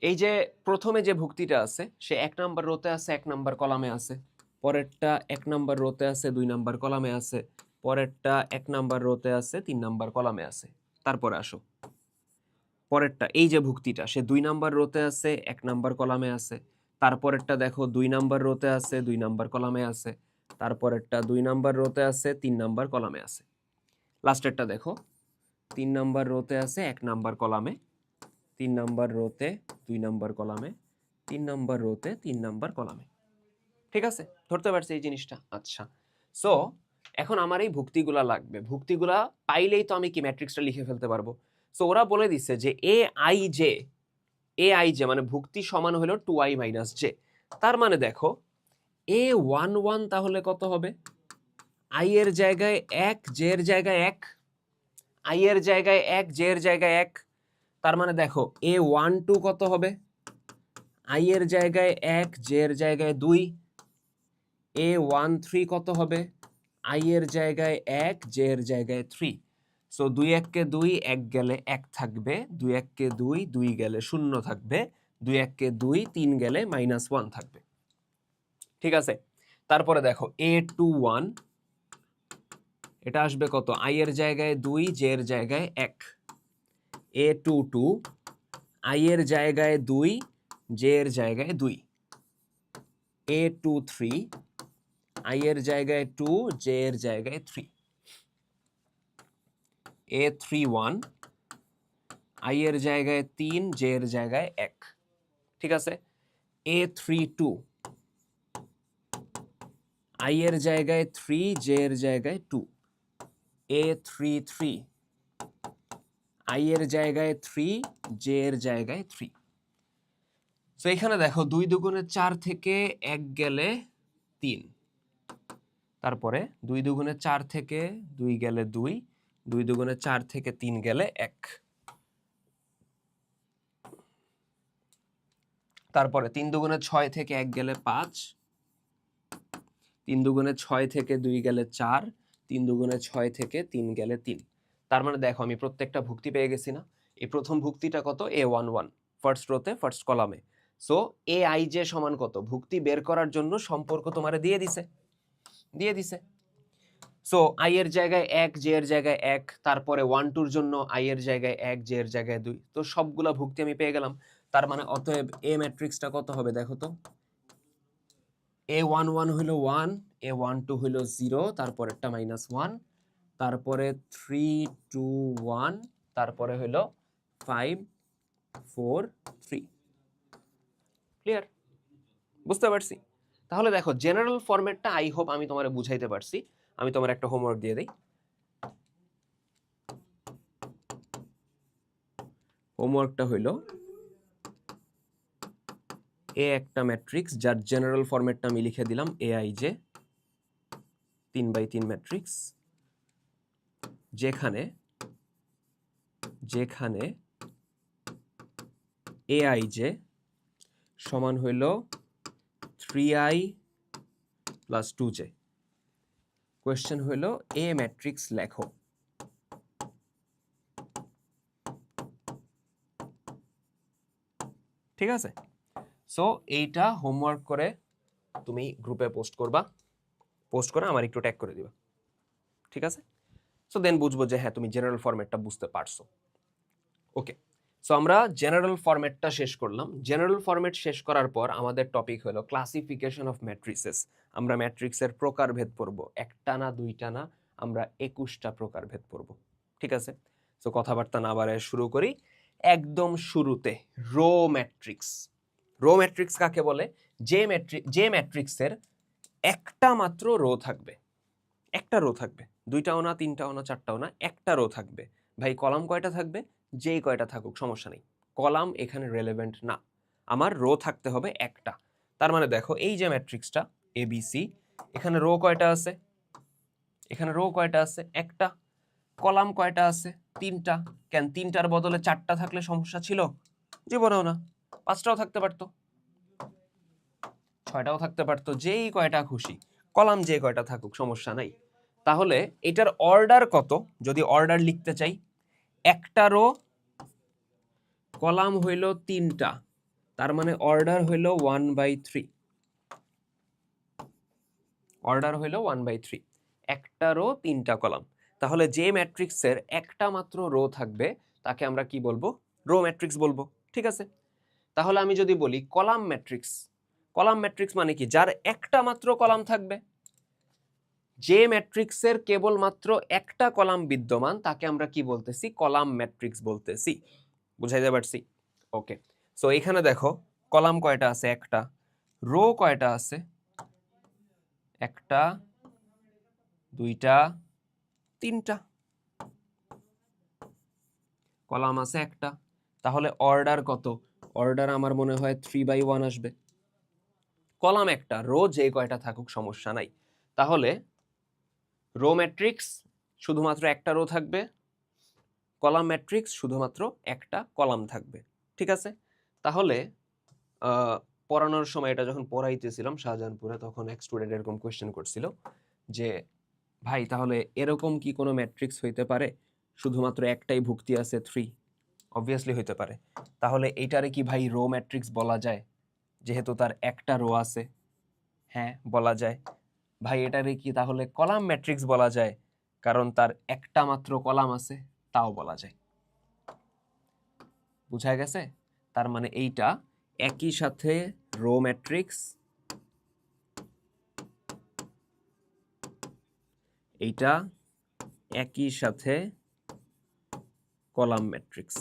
এই যে প্রথমে যে ভুক্তিটা আছে, সে 1 নাম্বার রোতে আছে, 1 নাম্বার কলামে আছে। পরেরটা 1 নাম্বার রোতে আছে, 2 নাম্বার কলামে আছে। পরেরটা 1 নাম্বার রোতে আছে, 3 নাম্বার কলামে আছে। তারপরে আসো পরেরটা, এই যে ভুক্তিটা, সে 2 নাম্বার রোতে আছে, 1 নাম্বার কলামে আছে। তারপরেরটা দেখো 2 নাম্বার রোতে আছে, 2 নাম্বার কলামে আছে। তারপরেরটা 2 নাম্বার রোতে আছে, 3 নাম্বার কলামে আছে। লাস্টেরটা দেখো 3 নাম্বার রোতে আছে, 1 নাম্বার কলামে, 3 নাম্বার রোতে, 2 নাম্বার কলামে, 3 নাম্বার রোতে, 3 নাম্বার কলামে। ঠিক আছে? ধরতে পারছি এই জিনিসটা? আচ্ছা। সো এখন আমার এই ভুক্তিগুলা লাগবে। ভুক্তিগুলা পাইলেই তো আমি কি ম্যাট্রিক্সটা লিখে ফেলতে পারবো। সো ওরা বলে দিচ্ছে যে এ আই জে aij মানে ভুক্তি সমান হলো 2i মাইনাস j। তার মানে দেখো a11 তাহলে কত হবে? i এর জায়গায় 1, j এর জায়গায় 1, i এর জায়গায় 1, j এর জায়গায় 1। তার মানে দেখো a12 কত হবে? i এর জায়গায় 1, j এর জায়গায় 2। a13 কত হবে? i এর জায়গায় 1, j এর জায়গায় 3। সো 2 1 কে 2, 1 গেলে 1 থাকবে, 2 1 কে 2, 2 গেলে 0 থাকবে, 2 1 কে 2, 3 গেলে -1 থাকবে। ঠিক আছে, তারপরে দেখো a21 এটা আসবে কত? i এর জায়গায় 2, j এর জায়গায় 1। a22 i এর জায়গায় 2, j এর জায়গায় 2। a23 i এর জায়গায় 2, j এর জায়গায় 3। a31 i এর জায়গায় 3, j এর জায়গায় 1। ঠিক আছে, a32 i এর জায়গায় 3, j এর জায়গায় 2। a33 i এর জায়গায় 3, j এর জায়গায় 3। সো এখানে দেখো 2 দুগুণে 4 থেকে 1 গেলে 3, তারপরে 2 দুগুণে 4 থেকে 2 গেলে 2, 2 দুগুণে 4 থেকে 3 গেলে 1, তারপরে 3 দুগুণে 6 থেকে 1 গেলে 5, 3 দুগুণে 6 থেকে 2 গেলে 4, 3 দুগুণে 6 থেকে 3 গেলে 3। তার মানে দেখো আমি প্রত্যেকটা ভুক্তি পেয়ে গেছি না? এই প্রথম ভুক্তিটা কত? a11 ফার্স্ট রোতে ফার্স্ট কলামে। সো aij সমান কত? ভুক্তি বের করার জন্য সম্পর্ক তোমারে দিয়ে দিছে। সো i এর জায়গায় 1, j এর জায়গায় 1, তারপরে 1 2 এর জন্য i এর জায়গায় 1, j এর জায়গায় 2। তো সবগুলা ভুক্তি আমি পেয়ে গেলাম। তার মানে অতএব a ম্যাট্রিক্সটা কত হবে দেখো তো? a11 হলো 1, a12 হলো 0, তারপরেরটা -1, তারপরে 3 2 1, তারপরে হলো 5 4 3। ক্লিয়ার? বুঝতে পারছি? তাহলে দেখো জেনারেল ফরম্যাটটা আই হোপ আমি তোমারে বুঝাইতে পারছি। আমি তোমার একটা হোমওয়ার্ক দিয়ে দেই। হোমওয়ার্কটা হইল এ একটা ম্যাট্রিক্স যার জেনারেল ফরম্যাটটা আমি লিখে দিলাম aij 3x3 ম্যাট্রিক্স, যেখানে aij সমান হইল 3i প্লাস 2j। কোয়েশ্চেন হইল এ ম্যাট্রিক্স লেখো। ঠিক আছে, সো এইটা হোমওয়ার্ক করে তুমি গ্রুপে পোস্ট করবা, পোস্ট করে আমার একটু ট্যাগ করে দিবা। ঠিক আছে, সো দেন বুঝবো যে হ্যাঁ তুমি জেনারেল ফরম্যাটটা বুঝতে পারছো। ওকে, সো আমরা জেনারেল ফরম্যাটটা শেষ করলাম। জেনারেল ফরম্যাট শেষ করার পর আমাদের টপিক হলো ক্লাসিফিকেশন অফ ম্যাট্রিসেস। আমরা ম্যাট্রিক্সের প্রকারভেদ পড়ব, একটা না দুইটা না, আমরা 21টা প্রকারভেদ পড়ব। ঠিক আছে, সো কথাবার্তা না বাড়ায় শুরু করি। একদম শুরুতে রো ম্যাট্রিক্স। রো ম্যাট্রিক্স কাকে বলে? যে ম্যাট্রিক্সের একটা মাত্র রো থাকবে, একটা রো থাকবে, দুইটাও না, তিনটাও না, চারটাও না, একটা রো থাকবে। ভাই কলাম কয়টা থাকবে? যেই কয়টা থাকুক সমস্যা নেই, কলাম এখানে রেলেভেন্ট না, আমার রো থাকতে হবে একটা। তার মানে দেখো এই যে ম্যাট্রিক্সটা ABC, এখানে রো কয়টা আছে? এখানে রো কয়টা আছে? একটা। কলাম কয়টা আছে? তিনটা। কেন তিনটার বদলে চারটা থাকলে সমস্যা ছিল? জীবনেও না। পাঁচটাও থাকতে পারতো, ছয়টাও থাকতে পারতো, যেই কয়টা খুশি, কলাম যে কয়টা থাকুক সমস্যা নাই। তাহলে এটার অর্ডার কত? যদি অর্ডার লিখতে চাই, একটা রো, কলাম হইল তিনটা, তার মানে অর্ডার হইল 1/3। অর্ডার হইল 1/3, একটা রো তিনটা কলাম। তাহলে যে ম্যাট্রিক্সের একটা মাত্র রো থাকবে তাকে আমরা কি বলবো? রো ম্যাট্রিক্স বলবো। ঠিক আছে, তাহলে আমি যদি বলি কলাম ম্যাট্রিক্স, কলাম ম্যাট্রিক্স মানে কি? যার একটা মাত্র কলাম থাকবে। যে ম্যাট্রিক্সের কেবলমাত্র একটা কলাম বিদ্যমান তাকে আমরা কি বলতেছি? কলাম ম্যাট্রিক্স বলতেছি। বুঝাইতে পারছি? ওকে, সো এখানে দেখো কলাম কয়টা আছে? একটা। রো কয়টা আছে? একটা, দুইটা, তিনটা। কলাম আছে একটা, তাহলে অর্ডার কত? অর্ডার আমার মনে হয় 3/1 আসবে। কলাম একটা, রো যে কয়টা থাকুক সমস্যা নাই। তাহলে রো ম্যাট্রিক্স শুধুমাত্র একটা রো থাকবে, কলাম ম্যাট্রিক্স শুধুমাত্র একটা কলাম থাকবে। ঠিক আছে? তাহলে পড়ানোর সময় এটা যখন পড়াইতেছিলাম শাহজাহানপুরে, তখন এক স্টুডেন্ট এরকম কোয়েশ্চেন করছিল যে ভাই তাহলে এরকম কি কোনো ম্যাট্রিক্স হইতে পারে শুধুমাত্র একটাই ভুক্তি আছে 3? অবভিয়াসলি হইতে পারে। তাহলে এইটারে কি ভাই রো ম্যাট্রিক্স বলা যায় যেহেতু তার একটা রো আছে? হ্যাঁ, বলা যায়। ভাই এটারে কি তাহলে কলাম ম্যাট্রিক্স বলা যায় কারণ তার একটা মাত্র কলাম আছে? তাও বলা যায়। বুঝা গেছে? তার মানে এইটা একই সাথে রো ম্যাট্রিক্স, এইটা একই সাথে কলাম ম্যাট্রিক্স।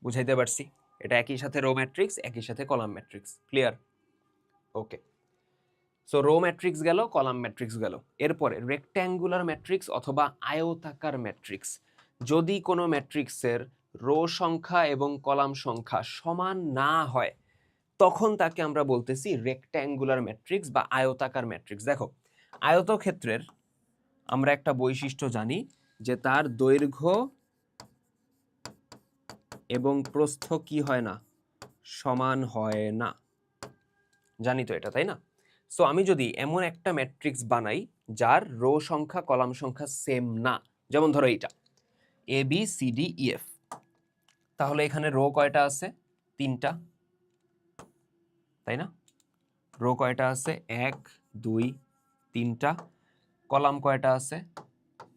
বুঝাইতে পারছি? এটা একই সাথে রো ম্যাট্রিক্স, একই সাথে কলাম ম্যাট্রিক্স। ক্লিয়ার? ওকে। সো রো ম্যাট্রিক্স গেল, কলাম ম্যাট্রিক্স গেল। এরপরে রেক্ট্যাঙ্গুলার ম্যাট্রিক্স অথবা আয়তাকার ম্যাট্রিক্স। যদি কোনো ম্যাট্রিক্সের রো সংখ্যা এবং কলাম সংখ্যা সমান না হয় তখন তাকে আমরা বলতেছি রেক্ট্যাঙ্গুলার ম্যাট্রিক্স বা আয়তাকার ম্যাট্রিক্স। দেখো, আয়তক্ষেত্রের আমরা একটা বৈশিষ্ট্য জানি যে তার দৈর্ঘ্য এবং প্রস্থ কি হয় না? সমান হয় না। জানি তো এটা, তাই না? সো আমি যদি এমন একটা ম্যাট্রিক্স বানাই যার রো সংখ্যা কলাম সংখ্যা সেম না, যেমন ধরো এইটা ABCDEF, তাহলে এখানে রো কয়টা আছে? 3টা, তাই না? রো কয়টা আছে? 1 2 3টা। কলাম কয়টা আছে?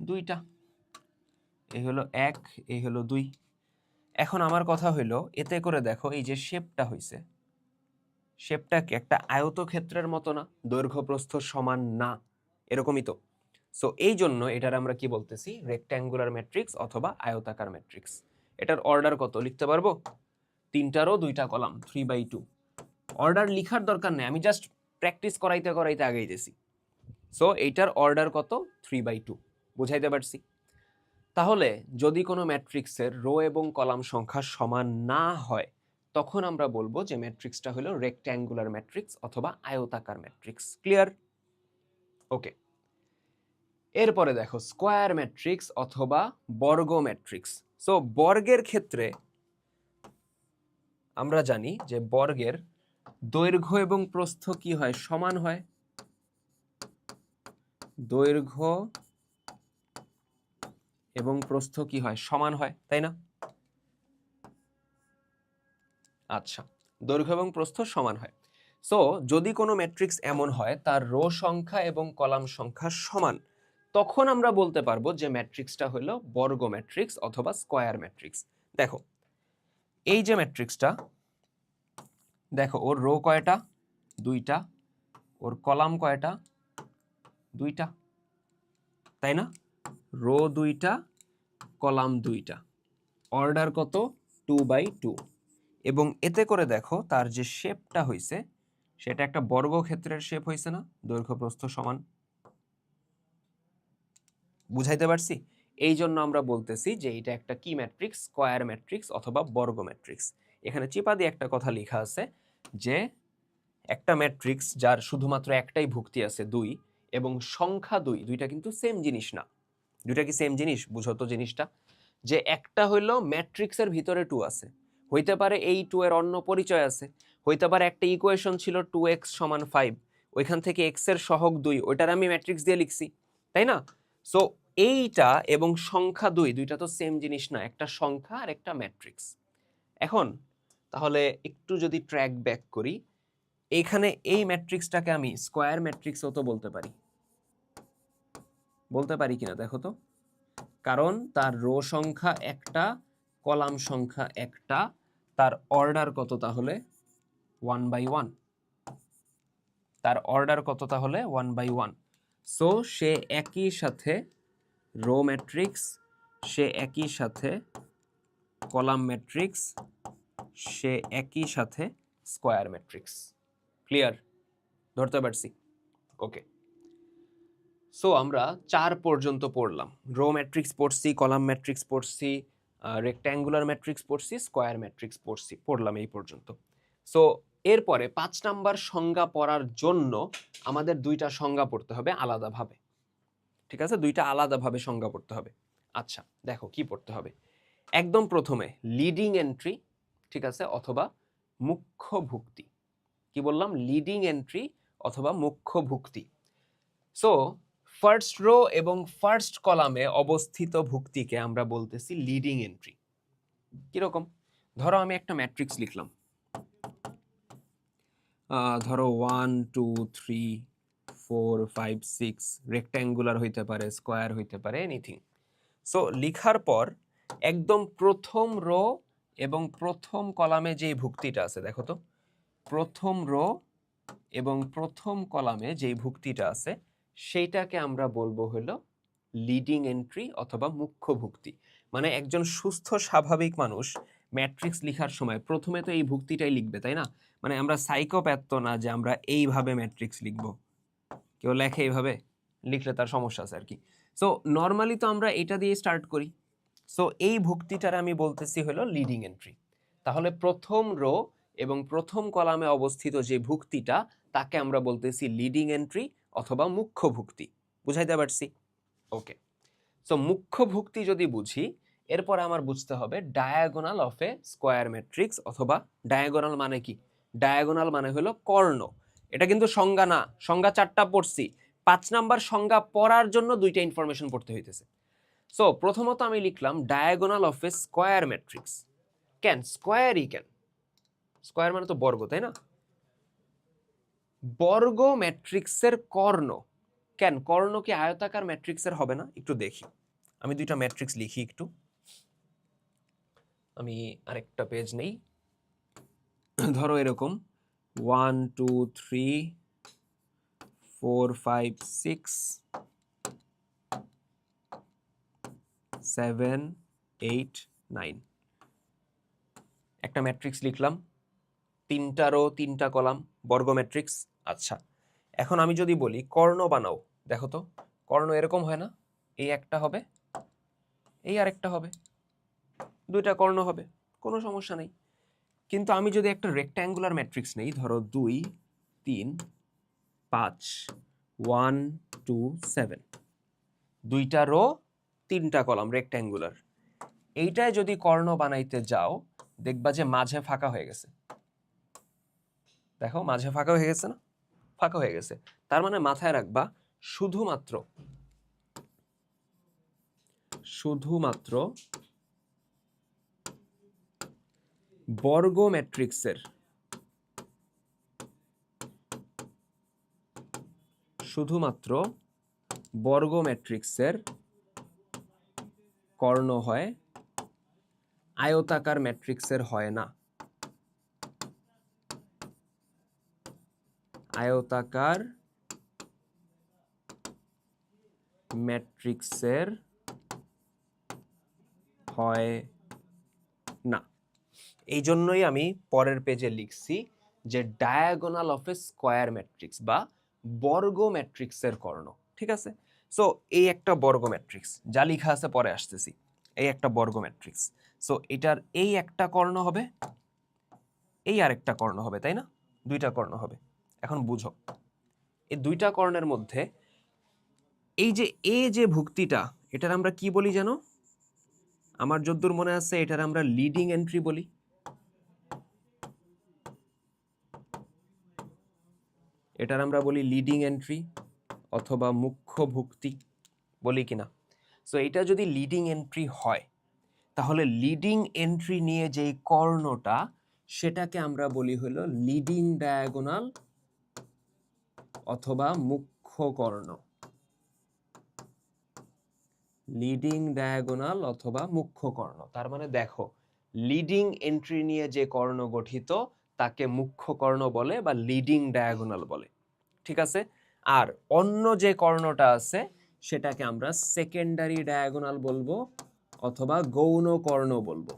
2টা। এই হলো 1, এই হলো 2। এখন আমার কথা হইলো এতে করে দেখো এই যে শেপটা হইছে, শেপটা কি একটা আয়তক্ষেত্রের মতো না? দৈর্ঘ্য প্রস্থ সমান না, এরকমই তো। সো এই জন্য এটার আমরা কি বলতেছি? রেক্ট্যাঙ্গুলার ম্যাট্রিক্স অথবা আয়তাকার ম্যাট্রিক্স। এটার অর্ডার কত লিখতে পারবো? 3টা রো 2টা কলাম, 3/2। অর্ডার লিখার দরকার নেই, আমি জাস্ট প্র্যাকটিস করাইতে করাইতে আগাইতেছি। সো এইটার অর্ডার কত? 3/2। বুঝাইতে পারছি? তাহলে যদি কোনো ম্যাট্রিক্সের রো এবং কলাম সংখ্যা সমান না হয় তখন আমরা বলবো যে ম্যাট্রিক্সটা হলো রেক্ট্যাঙ্গুলার ম্যাট্রিক্স অথবা আয়তাকার ম্যাট্রিক্স। ক্লিয়ার? ওকে। এরপরে দেখো স্কোয়ার ম্যাট্রিক্স অথবা বর্গ ম্যাট্রিক্স। সো বর্গের ক্ষেত্রে আমরা জানি যে বর্গের দৈর্ঘ্য এবং প্রস্থ কি হয়? সমান হয়। দৈর্ঘ্য এবং প্রস্থ কি হয়? সমান হয়, তাই না? আচ্ছা, দৈর্ঘ্য এবং প্রস্থ সমান হয়। সো যদি কোনো ম্যাট্রিক্স এমন হয় তার রো সংখ্যা এবং কলাম সংখ্যা সমান, তখন আমরা বলতে পারবো যে ম্যাট্রিক্সটা হলো বর্গ ম্যাট্রিক্স অথবা স্কয়ার ম্যাট্রিক্স। দেখো এই যে ম্যাট্রিক্সটা, দেখো ওর রো কয়টা? 2টা। ওর কলাম কয়টা? 2টা, তাই না? রো 2টা, কলাম 2টা। অর্ডার কত? 2/2। এবং এতে করে দেখো তার যে শেপটা হইছে সেটা একটা বর্গক্ষেত্রের শেপ হইছে না? দৈর্ঘ্য প্রস্থ সমান। বুঝাইতে পারছি? এই জন্য আমরা বলতেছি যে এটা একটা কি ম্যাট্রিক্স? স্কয়ার ম্যাট্রিক্স অথবা বর্গ ম্যাট্রিক্স। এখানে চিপা দিয়ে একটা কথা লেখা আছে যে একটা ম্যাট্রিক্স যার শুধুমাত্র একটাই ভুক্তি আছে 2 এবং সংখ্যা 2, দুইটা কিন্তু সেম জিনিস না। দুইটা কি সেম জিনিস? বুঝো তো জিনিসটা। যে একটা হইলো ম্যাট্রিক্সের ভিতরে 2 আছে, হইতে পারে এই 2 এর অন্য পরিচয় আছে, হইতে পারে একটা ইকুয়েশন ছিল 2x = 5, ওইখান থেকে x এর সহগ 2, ওইটার আমি ম্যাট্রিক্স দিয়ে লিখছি, তাই না? সো এইটা এবং সংখ্যা 2, দুইটা তো সেম জিনিস না, একটা সংখ্যা আর একটা ম্যাট্রিক্স। এখন তাহলে একটু যদি ট্র্যাক ব্যাক করি, এখানে এই ম্যাট্রিক্সটাকে আমি স্কয়ার ম্যাট্রিক্সও তো বলতে পারি। বলতে পারি কিনা দেখো তো? কারণ তার রো সংখ্যা একটা, কলাম সংখ্যা একটা, তার অর্ডার কত তাহলে? 1/1। তার অর্ডার কত তাহলে? 1/1। সো সে একই সাথে রো ম্যাট্রিক্স, সে একই সাথে কলাম ম্যাট্রিক্স, সে একই সাথে স্কয়ার ম্যাট্রিক্স। ক্লিয়ার? ধরতে পারছি? ওকে। সো আমরা 4 পর্যন্ত পড়লাম। রো ম্যাট্রিক্স পড়ছি, কলাম ম্যাট্রিক্স পড়ছি, রেক্ট্যাঙ্গুলার ম্যাট্রিক্স পড়ছি, স্কোয়ার ম্যাট্রিক্স পড়লাম এই পর্যন্ত। সো এরপরে 5 নাম্বার সংজ্ঞা পড়ার জন্য আমাদের দুইটা সংজ্ঞা পড়তে হবে আলাদাভাবে। ঠিক আছে, দুইটা আলাদাভাবে সংজ্ঞা পড়তে হবে। আচ্ছা দেখো কি পড়তে হবে। একদম প্রথমে লিডিং এন্ট্রি, ঠিক আছে, অথবা মুখ্য ভুক্তি। কি বললাম? লিডিং এন্ট্রি অথবা মুখ্য ভুক্তি। সো ফার্স্ট রো এবং ফার্স্ট কলামে অবস্থিত ভুক্তিকে আমরা বলতেছি লিডিং এন্ট্রি। কিরকম? ধরো আমি একটা ম্যাট্রিক্স লিখলাম, ধরো 1 2 3 4 5 6, রেক্ট্যাঙ্গুলার হইতে পারে, স্কোয়ার হইতে পারে, এনিথিং। সো লিখার পর একদম প্রথম রো এবং প্রথম কলামে যে ভুক্তিটা আছে, দেখো তো, প্রথম রো এবং প্রথম কলামে যে ভুক্তিটা আছে সেইটাকে আমরা বলবো হলো লিডিং এন্ট্রি অথবা মুখ্য ভুক্তি। মানে একজন সুস্থ স্বাভাবিক মানুষ ম্যাট্রিক্স লিখার সময় প্রথমে তো এই ভুক্তিটাই লিখবে, তাই না? মানে আমরা সাইকোপ্যাথ তো না যে আমরা এইভাবে ম্যাট্রিক্স লিখব। কেউ লেখে এইভাবে, লিখলে তার সমস্যা আছে আর কি। সো নর্মালি তো আমরা এটা দিয়ে স্টার্ট করি। সো এই ভুক্তিটার আমি বলতেছি হলো লিডিং এন্ট্রি। তাহলে প্রথম রো এবং প্রথম কলামে অবস্থিত যে ভুক্তিটা তাকে আমরা বলতেছি লিডিং এন্ট্রি অথবা মুখ্য ভুক্তি। বুঝাইতে পারছি? ওকে। সো মুখ্য ভুক্তি যদি বুঝি, এরপর আমার বুঝতে হবে diagonal of A square matrix, অথবা ডায়াগোনাল মানে কি? ডায়াগোনাল মানে হলো কর্ণ। এটা কিন্তু সংজ্ঞা না, সংজ্ঞা 4টা পড়ছি, 5 নাম্বার সংজ্ঞা পড়ার জন্য 2টা ইনফরমেশন পড়তে হইতেছে। সো প্রথমত আমি লিখলাম diagonal of A square matrix. কেন স্কোয়ারই কেন? স্কোয়ার মানে তো বর্গ, তাই না? বর্গ ম্যাট্রিক্সের কর্ণ। কেন কর্ণ কি আয়তাকার ম্যাট্রিক্সের হবে না? একটু দেখি, আমি 2টা ম্যাট্রিক্স লিখি একটু। আমি আরেকটা পেজ নেই। ধরো এরকম 1 2 3 4 5 6 7 8 9, একটা ম্যাট্রিক্স লিখলাম, 3টা রো 3টা কলাম, বর্গ ম্যাট্রিক্স। আচ্ছা এখন আমি যদি বলি কর্ণ বানাও, দেখো তো কর্ণ এরকম হয় না? এই একটা হবে, এই আরেকটা হবে, 2টা কর্ণ হবে, কোনো সমস্যা নেই। কিন্তু আমি যদি একটা রেক্ট্যাঙ্গুলার ম্যাট্রিক্স নেই, ধরো 2 3 5 1 2 7, 2টা রো 3টা কলাম রেক্ট্যাঙ্গুলার, এইটায় যদি কর্ণ বানাইতে যাও দেখবা যে মাঝে ফাঁকা হয়ে গেছে। দেখো মাঝে ফাঁকা হয়ে গেছে না? ফাঁকা হয়ে গেছে। তার মানে মাথায় রাখবা শুধুমাত্র বর্গ ম্যাট্রিক্সের কর্ণ হয়, আয়তাকার ম্যাট্রিক্সের হয় না। আয়তাকার ম্যাট্রিক্সের হয় না। এই জন্যই আমি পরের পেজে লিখছি যে diagonal of A square matrix বা বর্গ ম্যাট্রিক্সের কর্ণ। ঠিক আছে? সো এই একটা বর্গ ম্যাট্রিক্স, যা লেখা আছে পরে আসতেছি, এই একটা বর্গ ম্যাট্রিক্স। সো এটার এই একটা কর্ণ হবে, এই আরেকটা কর্ণ হবে, তাই না? 2টা কর্ণ হবে। এখন বুঝো এই 2টা কর্ণের মধ্যে এই যে এ যে ভুক্তিটা, এটার আমরা কি বলি জানো? আমার যদ্দূর মনে আছে এটার আমরা লিডিং এন্ট্রি বলি। এটার আমরা বলি লিডিং এন্ট্রি অথবা মুখ্য ভুক্তি, বলি কিনা? সো এটা যদি লিডিং এন্ট্রি হয় তাহলে লিডিং এন্ট্রি নিয়ে যেই কর্ণটা সেটাকে আমরা বলি হলো লিডিং ডায়াগোনাল অথবা মুখ্য কর্ণ। লিডিং ডায়াগোনাল অথবা মুখ্য কর্ণ। তার মানে দেখো লিডিং এন্ট্রি নিয়ে যে কর্ণ গঠিত তাকে মুখ্য কর্ণ বলে বা লিডিং ডায়াগোনাল বলে। ঠিক আছে? আর অন্য যে কর্ণটা আছে সেটাকে আমরা সেকেন্ডারি ডায়াগোনাল বলবো অথবা গৌণ কর্ণ বলবো।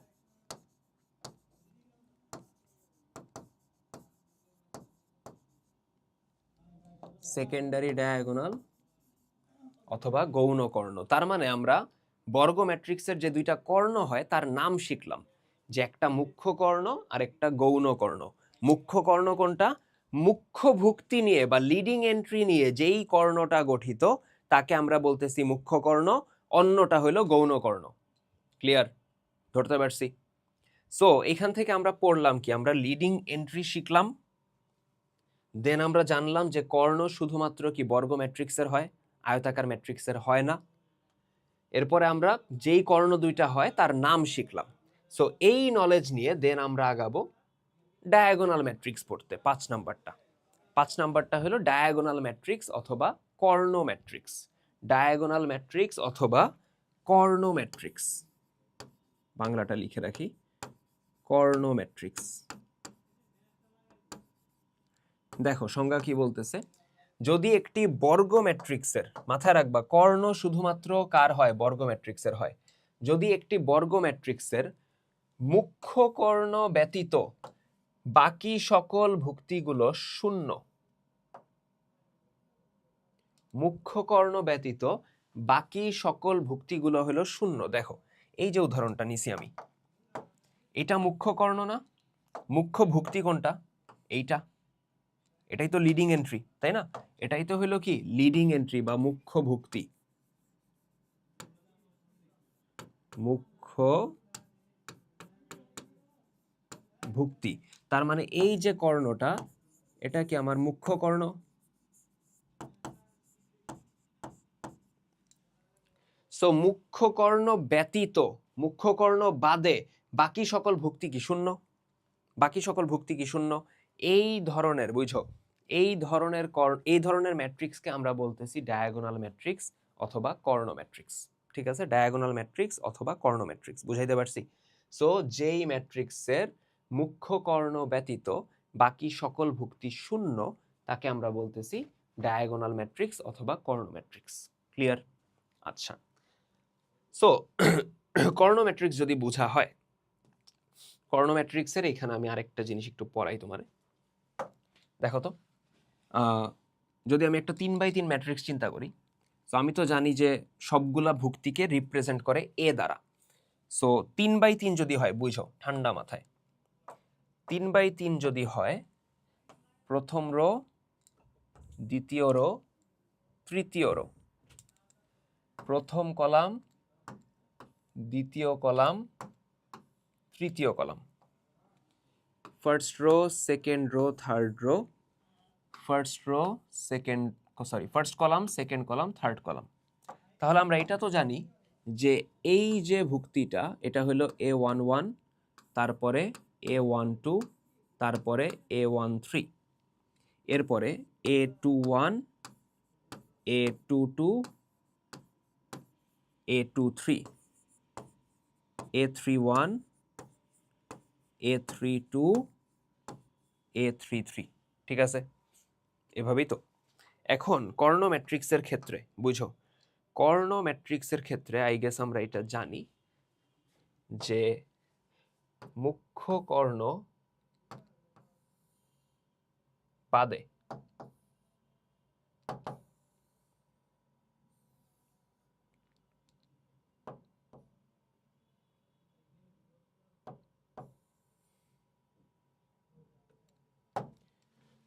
সেকেন্ডারি ডায়াগোনাল অথবা গৌণ কর্ণ। তার মানে আমরা বর্গ ম্যাট্রিক্সের যে দুইটা কর্ণ হয় তার নাম শিখলাম, যে একটা মুখ্য কর্ণ আর একটা গৌণ কর্ণ। মুখ্য কর্ণ কোনটা? মুখ্য ভুক্তি নিয়ে বা লিডিং এন্ট্রি নিয়ে যেই কর্ণটা গঠিত তাকে আমরা বলতেছি মুখ্য কর্ণ, অন্যটা হলো গৌণ কর্ণ। ক্লিয়ার? ধরতে পারছি? সো এখান থেকে আমরা পড়লাম কি, আমরা লিডিং এন্ট্রি শিখলাম, দেন আমরা জানলাম যে কর্ণ শুধুমাত্র কি বর্গ ম্যাট্রিক্সের হয়, আয়তাকার ম্যাট্রিক্সের হয় না। এরপরে আমরা যেই কর্ণ দুইটা হয় তার নাম শিখলাম। সো এই নলেজ নিয়ে দেন আমরা আগাবো ডায়াগোনাল ম্যাট্রিক্স পড়তে। 5 নাম্বারটা হলো ডায়াগোনাল ম্যাট্রিক্স অথবা কর্ণ ম্যাট্রিক্স। ডায়াগোনাল ম্যাট্রিক্স অথবা কর্ণ ম্যাট্রিক্স, বাংলাটা লিখে রাখি, কর্ণ ম্যাট্রিক্স। দেখো সংজ্ঞা কি বলতেছে, যদি একটি বর্গ ম্যাট্রিক্সের, মাথায় রাখবা কর্ণ শুধুমাত্র কার হয়? বর্গ ম্যাট্রিক্সের হয়। যদি একটি বর্গ ম্যাট্রিক্সের মুখ্য কর্ণ ব্যতীত বাকি সকল ভুক্তিগুলো শূন্য, মুখ্য কর্ণ ব্যতীত বাকি সকল ভুক্তিগুলো হলো শূন্য। দেখো এই যে উদাহরণটা নিছি আমি, এটা মুখ্য কর্ণ না? মুখ্য ভুক্তি কোনটা? এইটা, এটাই তো লিডিং এন্ট্রি, তাই না? এটাই তো হলো কি লিডিং এন্ট্রি বা মুখ্য ভুক্তি। মুখ্য ভুক্তি, তার মানে এই যে কর্ণটা, এটা কি আমার মুখ্য কর্ণ? সো মুখ্য কর্ণ ব্যতীত, মুখ্য কর্ণ বাদে বাকি সকল ভুক্তি কি শূন্য? বাকি সকল ভুক্তি কি শূন্য? এই ধরনের, বুঝো, এই ধরনের ম্যাট্রিক্সকে আমরা বলতেছি ডায়াগোনাল ম্যাট্রিক্স অথবা কর্ণ ম্যাট্রিক্স। ঠিক আছে, ডায়াগোনাল ম্যাট্রিক্স অথবা কর্ণ ম্যাট্রিক্স, বুঝাইতে পারছি? সো যেই ম্যাট্রিক্সের মুখ্য কর্ণ ব্যতীত বাকি সকল ভুক্তি শূন্য তাকে আমরা বলতেছি ডায়াগোনাল ম্যাট্রিক্স অথবা কর্ণ ম্যাট্রিক্স। ক্লিয়ার? আচ্ছা, সো কর্ণ ম্যাট্রিক্স যদি বোঝা হয়, কর্ণ ম্যাট্রিক্সের এখানে আমি আরেকটা জিনিস একটু পড়াই তোমারে। দেখো তো, যদি আমি একটা 3x3 ম্যাট্রিক্স চিন্তা করি, তো আমি তো জানি যে সবগুলা ভুক্তিকে রিপ্রেজেন্ট করে এ দ্বারা। সো 3x3 যদি হয়, বুঝো ঠান্ডা মাথায়, 3x3 যদি হয়, প্রথম রো, দ্বিতীয় রো, তৃতীয় রো, প্রথম কলাম, দ্বিতীয় কলাম, তৃতীয় column, first row, second rho, third rho, first row, first column, second column, third column. তাহলে আমরা এটা তো জানি যে এই যে ভুক্তিটা, এটা হলো A11, তারপরে A12, তারপরে A13, এরপরে A21, A22, A23, A31, A32, A33। ঠিক আছে, এভাবেই তো। এখন কর্ণ ম্যাট্রিক্সের ক্ষেত্রে বুঝো, কর্ণ ম্যাট্রিক্সের ক্ষেত্রে আই গেস আমরা এটা জানি যে মুখ্য কর্ণ বাদে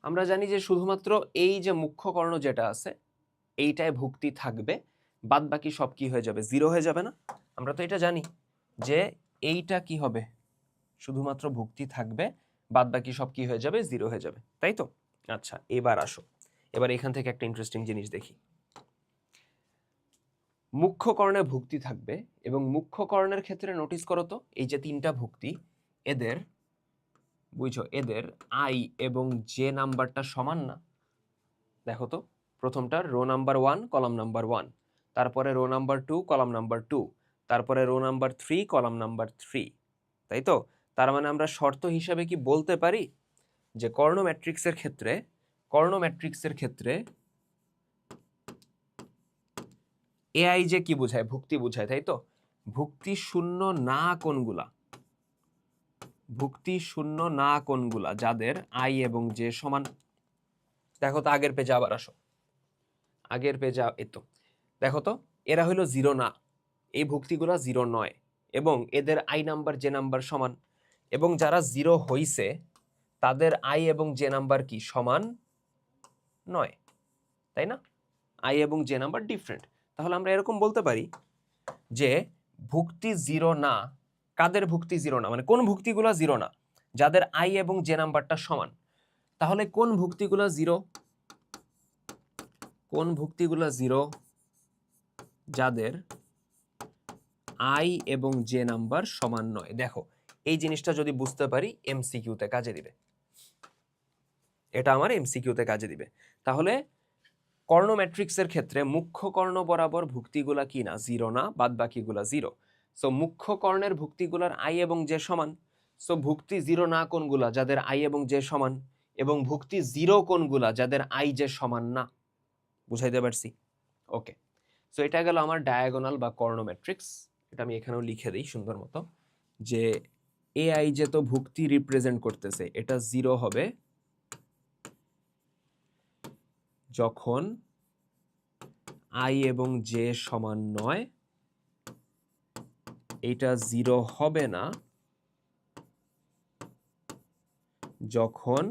আমরা জানি যে শুধুমাত্র এই যে মুখ্য কর্ণ যেটা আছে এইটায় ভুক্তি থাকবে, বাদ বাকি সব কি হয়ে যাবে? জিরো হয়ে যাবে না? আমরা তো এটা জানি যে এইটা কি হবে, শুধুমাত্র ভুক্তি থাকবে, বাদ বাকি সব কি হয়ে যাবে? জিরো হয়ে যাবে, তাই তো? আচ্ছা, এবার আসো, এবার এখান থেকে একটা ইন্টারেস্টিং জিনিস দেখি। মুখ্য কর্ণে ভুক্তি থাকবে এবং মুখ্য কর্ণের ক্ষেত্রে নোটিস করো তো, এই যে তিনটা ভুক্তি, এদের বুঝো, এদের আই এবং জে নাম্বারটা সমান না? দেখো তো, প্রথমটার রো নাম্বার 1 কলাম নাম্বার 1, তারপরে রো নাম্বার 2 কলাম নাম্বার 2, তারপরে রো নাম্বার 3 কলাম নাম্বার 3, তাই তো? তার মানে আমরা শর্ত হিসাবে কি বলতে পারি যে কর্ণ ম্যাট্রিক্সের ক্ষেত্রে এআই যে কি বোঝায়? ভুক্তি বোঝায়, তাই তো? ভুক্তি শূন্য না কোনগুলা? ভুক্তি শূন্য না কোনগুলা যাদের আই এবং জে সমান? দেখো তো, আগের পেজে আবার আসো, আগের পেজে, এই তো দেখো তো, এরা হলো জিরো না, এই ভুক্তিগুলা 0 নয় এবং এদের আই নাম্বার জে নাম্বার সমান, এবং যারা 0 হইছে তাদের আই এবং জে নাম্বার কি সমান নয়, তাই না? আই এবং জে নাম্বার ডিফারেন্ট। তাহলে আমরা এরকম বলতে পারি যে ভুক্তি 0 না। কাদের ভুক্তি 0 না? মানে কোন ভুক্তিগুলা 0 না? যাদের আই এবং জে নাম্বারটা সমান। তাহলে কোন ভুক্তিগুলা 0? কোন ভুক্তিগুলা 0? যাদের আই এবং জে নাম্বার সমান নয়। দেখো এই জিনিসটা যদি বুঝতে পারি এমসিকিউতে কাজে দিবে, এটা আমার এমসিকিউতে কাজে দিবে। তাহলে কর্ণ ম্যাট্রিক্সের ক্ষেত্রে মুখ্য কর্ণ বরাবর ভুক্তিগুলা কি না? 0 না, বাদ বাকিগুলা 0। সো মুখ্য কর্ণের ভুক্তিগুলার আই এবং জে সমান। সো ভুক্তি 0 না কোনগুলা? যাদের আই এবং জে সমান। এবং ভুক্তি 0 কোনগুলা? যাদের আই জে সমান না। বুঝাইতে পারছি? ওকে, সো এটা গেল আমার ডায়াগোনাল বা কর্ণ ম্যাট্রিক্স। এটা আমি এখানেও লিখে দিই সুন্দর মতো, যে এ আই যে তো ভুক্তি রিপ্রেজেন্ট করতেছে, এটা 0 হবে যখন আই এবং জে সমান নয়। এটা 0 হবে না যখন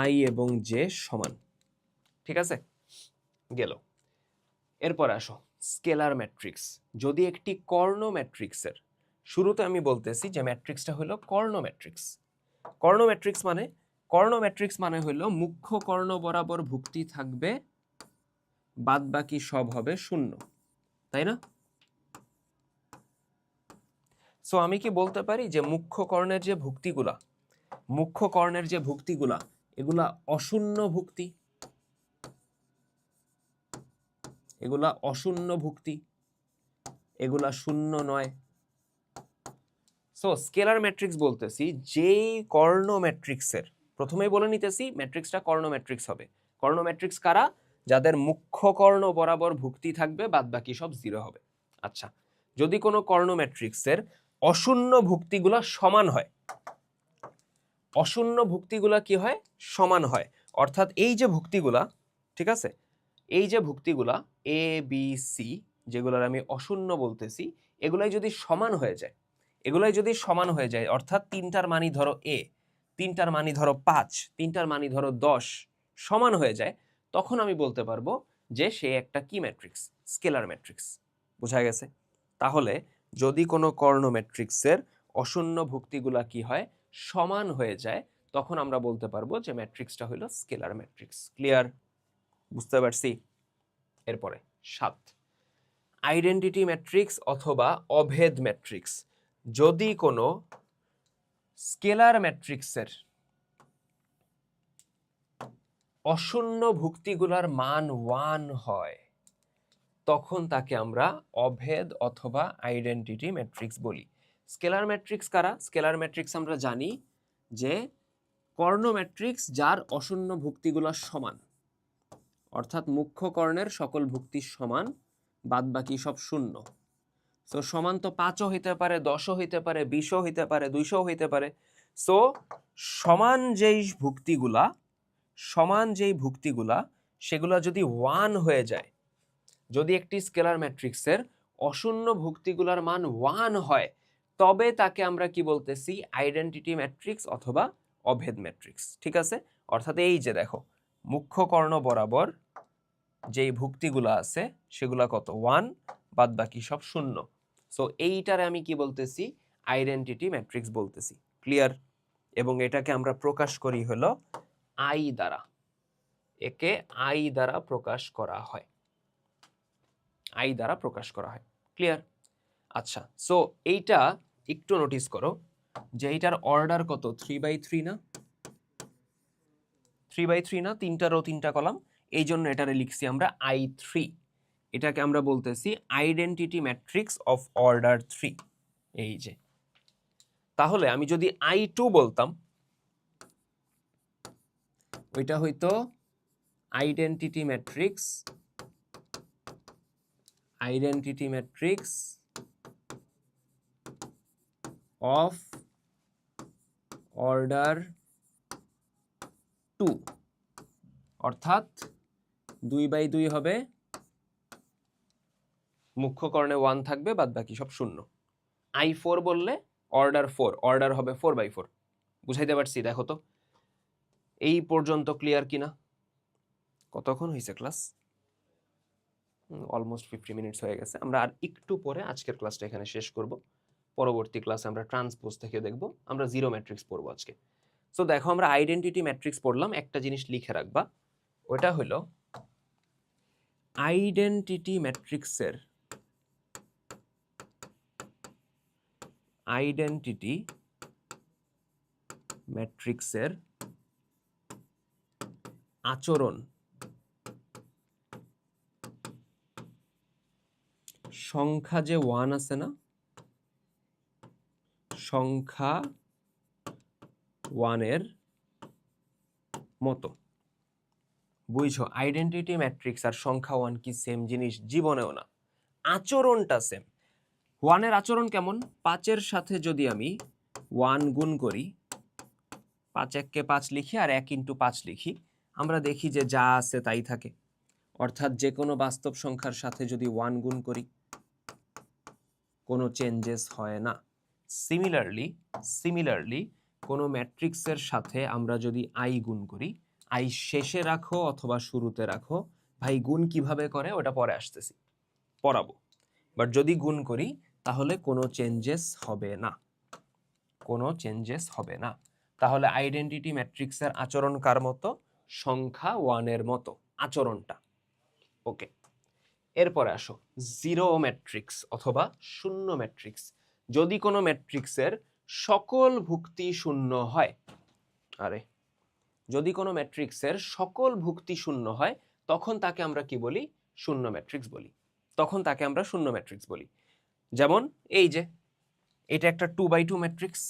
আই এবং জে সমান। ঠিক আছে, গেল। এরপর আসো স্কেলার ম্যাট্রিক্স। যদি একটি কর্ণ ম্যাট্রিক্সের, শুরুতে আমি বলতেছি যে ম্যাট্রিক্সটা হলো কর্ণ ম্যাট্রিক্স। কর্ণ ম্যাট্রিক্স মানে হলো মুখ্য কর্ণ বরাবর ভুক্তি থাকবে, বাদ বাকি সব হবে শূন্য, তাই না? সো আমি কি বলতে পারি যে মুখ্য কর্ণের যে ভুক্তিগুলা এগুলা অশূন্য ভুক্তি, এগুলা অশূন্য ভুক্তি, এগুলা শূন্য নয়। সো স্কেলার ম্যাট্রিক্স বলতেছি যেই কর্ণ ম্যাট্রিক্সের, প্রথমেই বলে নিতেছি ম্যাট্রিক্সটা কর্ণ ম্যাট্রিক্স হবে। কর্ণ ম্যাট্রিক্স কারা? যাদের মুখ্য কর্ণ বরাবর ভুক্তি থাকবে, বাদ বাকি সব 0 হবে। আচ্ছা, যদি কোনো কর্ণ ম্যাট্রিক্সের অশূন্য ভুক্তিগুলা সমান হয়, অশূন্য ভুক্তিগুলা কি হয়? সমান হয়। অর্থাৎ এই যে ভুক্তিগুলা, ঠিক আছে, এই যে ভুক্তিগুলা এ বি সি, যেগুলোর আমি অশূন্য বলতেছি, এগুলাই যদি সমান হয়ে যায়, অর্থাৎ তিনটার মানই ধরো এ, তিনটার মানই ধরো 5, তিনটার মানই ধরো 10 সমান হয়ে যায়, তখন আমি বলতে পারবো যে সে একটা কি ম্যাট্রিক্স? Scalar matrix. বোঝা গেছে? তাহলে যদি কোনো কর্ণ ম্যাট্রিক্সের অশূন্য ভুক্তিগুলা কি হয়? সমান হয়ে যায়, তখন আমরা বলতে পারবো যে ম্যাট্রিক্সটা হলো স্কেলার ম্যাট্রিক্স। ক্লিয়ার? বুঝতে পারছি? এরপরে 7, আইডেন্টিটি ম্যাট্রিক্স অথবা অভেদ ম্যাট্রিক্স। যদি কোনো স্কেলার ম্যাট্রিক্সের অশূন্য ভুক্তিগুলার মান 1 হয়, তখন তাকে আমরা অভেদ অথবা আইডেন্টিটি ম্যাট্রিক্স বলি। স্কেলার ম্যাট্রিক্স কারা? স্কেলার ম্যাট্রিক্স আমরা জানি যে কর্ণ ম্যাট্রিক্স যার অশূন্য ভুক্তিগুলো সমান, অর্থাৎ মুখ্য কর্ণের সকল ভুক্তি সমান, বাদ বাকি সব শূন্য। সো সমান তো 5ও হইতে পারে, 10ও হইতে পারে, 20ও হইতে পারে, 200ও হইতে পারে। সো সমান যেই ভুক্তিগুলা সেগুলা যদি 1 হয়ে যায়, যদি একটি স্কেলার ম্যাট্রিক্সের অশূন্য ভুক্তিগুলার মান 1 হয়, তবে তাকে আমরা কি বলতেছি? আইডেন্টিটি ম্যাট্রিক্স অথবা অভেদ ম্যাট্রিক্স। ঠিক আছে? অর্থাৎ এই যে দেখো, মুখ্য কর্ণ বরাবর যেই ভুক্তিগুলা আছে সেগুলা কত? 1, বাদ বাকি সব শূন্য। সো এইটারে আমি কি বলতেছি? আইডেন্টিটি ম্যাট্রিক্স বলতেছি। ক্লিয়ার? এবং এটাকে আমরা প্রকাশ করি হলো আই দ্বারা। একে আই দ্বারা প্রকাশ করা হয়, আই দ্বারা প্রকাশ করা হয়। ক্লিয়ার? আচ্ছা, সো এইটা একটু নোটিস করো যে এইটার অর্ডার কত? 3/3 না? 3/3 না? 3টা রো 3টা কলাম, এই জন্য এটারে লিখছি আমরা I3। এটাকে আমরা বলতেছি আইডেন্টিটি ম্যাট্রিক্স অফ অর্ডার 3। এই যে, তাহলে আমি যদি I2 বলতাম, ওইটা হইতো আইডেন্টিটি ম্যাট্রিক্স অফ অর্ডার 2, অর্থাৎ 2/2 হবে মুখ্য কর্ণে 1 থাকবে, বাদ বাকি সব শূন্য। I4 বললে অর্ডার 4, অর্ডার হবে 4/4। বুঝাইতে পারছি? দেখো তো এই পর্যন্ত ক্লিয়ার কিনা? কতক্ষণ হয়েছে ক্লাস? অলমোস্ট 50 মিনিটস হয়ে গেছে। আমরা আর একটু পরে আজকের ক্লাসটা এখানে শেষ করব। পরবর্তী ক্লাসে আমরা ট্রান্সপোজ থেকে দেখব, আমরা জিরো ম্যাট্রিক্স পড়বো আজকে। সো দেখো আমরা আইডেন্টিটি ম্যাট্রিক্স পড়লাম, একটা জিনিস লিখে রাখবা, ওটা হলো আইডেন্টিটি ম্যাট্রিক্সের আচরণ সংখ্যা যে 1 আছে না, সংখ্যা 1 এর মতো। বুঝছো? আইডেন্টিটি ম্যাট্রিক্স আর সংখ্যা 1 কি সেম জিনিস? জীবনেও না। আচরণটা সেম। 1 এর আচরণ কেমন? 5 এর সাথে যদি আমি 1 গুণ করি, 5 1 5 লিখি আর 1 × 5 লিখি, আমরা দেখি যে যা আছে তাই থাকে। অর্থাৎ যে কোনো বাস্তব সংখ্যার সাথে যদি 1 গুণ করি, কোনো চেঞ্জেস হয় না। সিমিলারলি কোনো ম্যাট্রিক্সের সাথে আমরা যদি আই গুণ করি, আই শেষে রাখো অথবা শুরুতে রাখো, ভাই গুণ কিভাবে করে ওটা পরে আসতেছি, পড়াবো। বাট যদি গুণ করি তাহলে কোনো চেঞ্জেস হবে না। তাহলে আইডেন্টিটি ম্যাট্রিক্সের আচরণ কার মতো? সংখ্যা 1 এর মতো আচরণটা। ওকে, এরপরে আসো জিরো ম্যাট্রিক্স অথবা শূন্য ম্যাট্রিক্স। যদি কোনো ম্যাট্রিক্সের সকল ভুক্তি শূন্য হয়, যদি কোনো ম্যাট্রিক্সের সকল ভুক্তি শূন্য হয়, তখন তাকে আমরা কি বলি? শূন্য ম্যাট্রিক্স বলি। যেমন এই যে এটা একটা 2/2 ম্যাট্রিক্স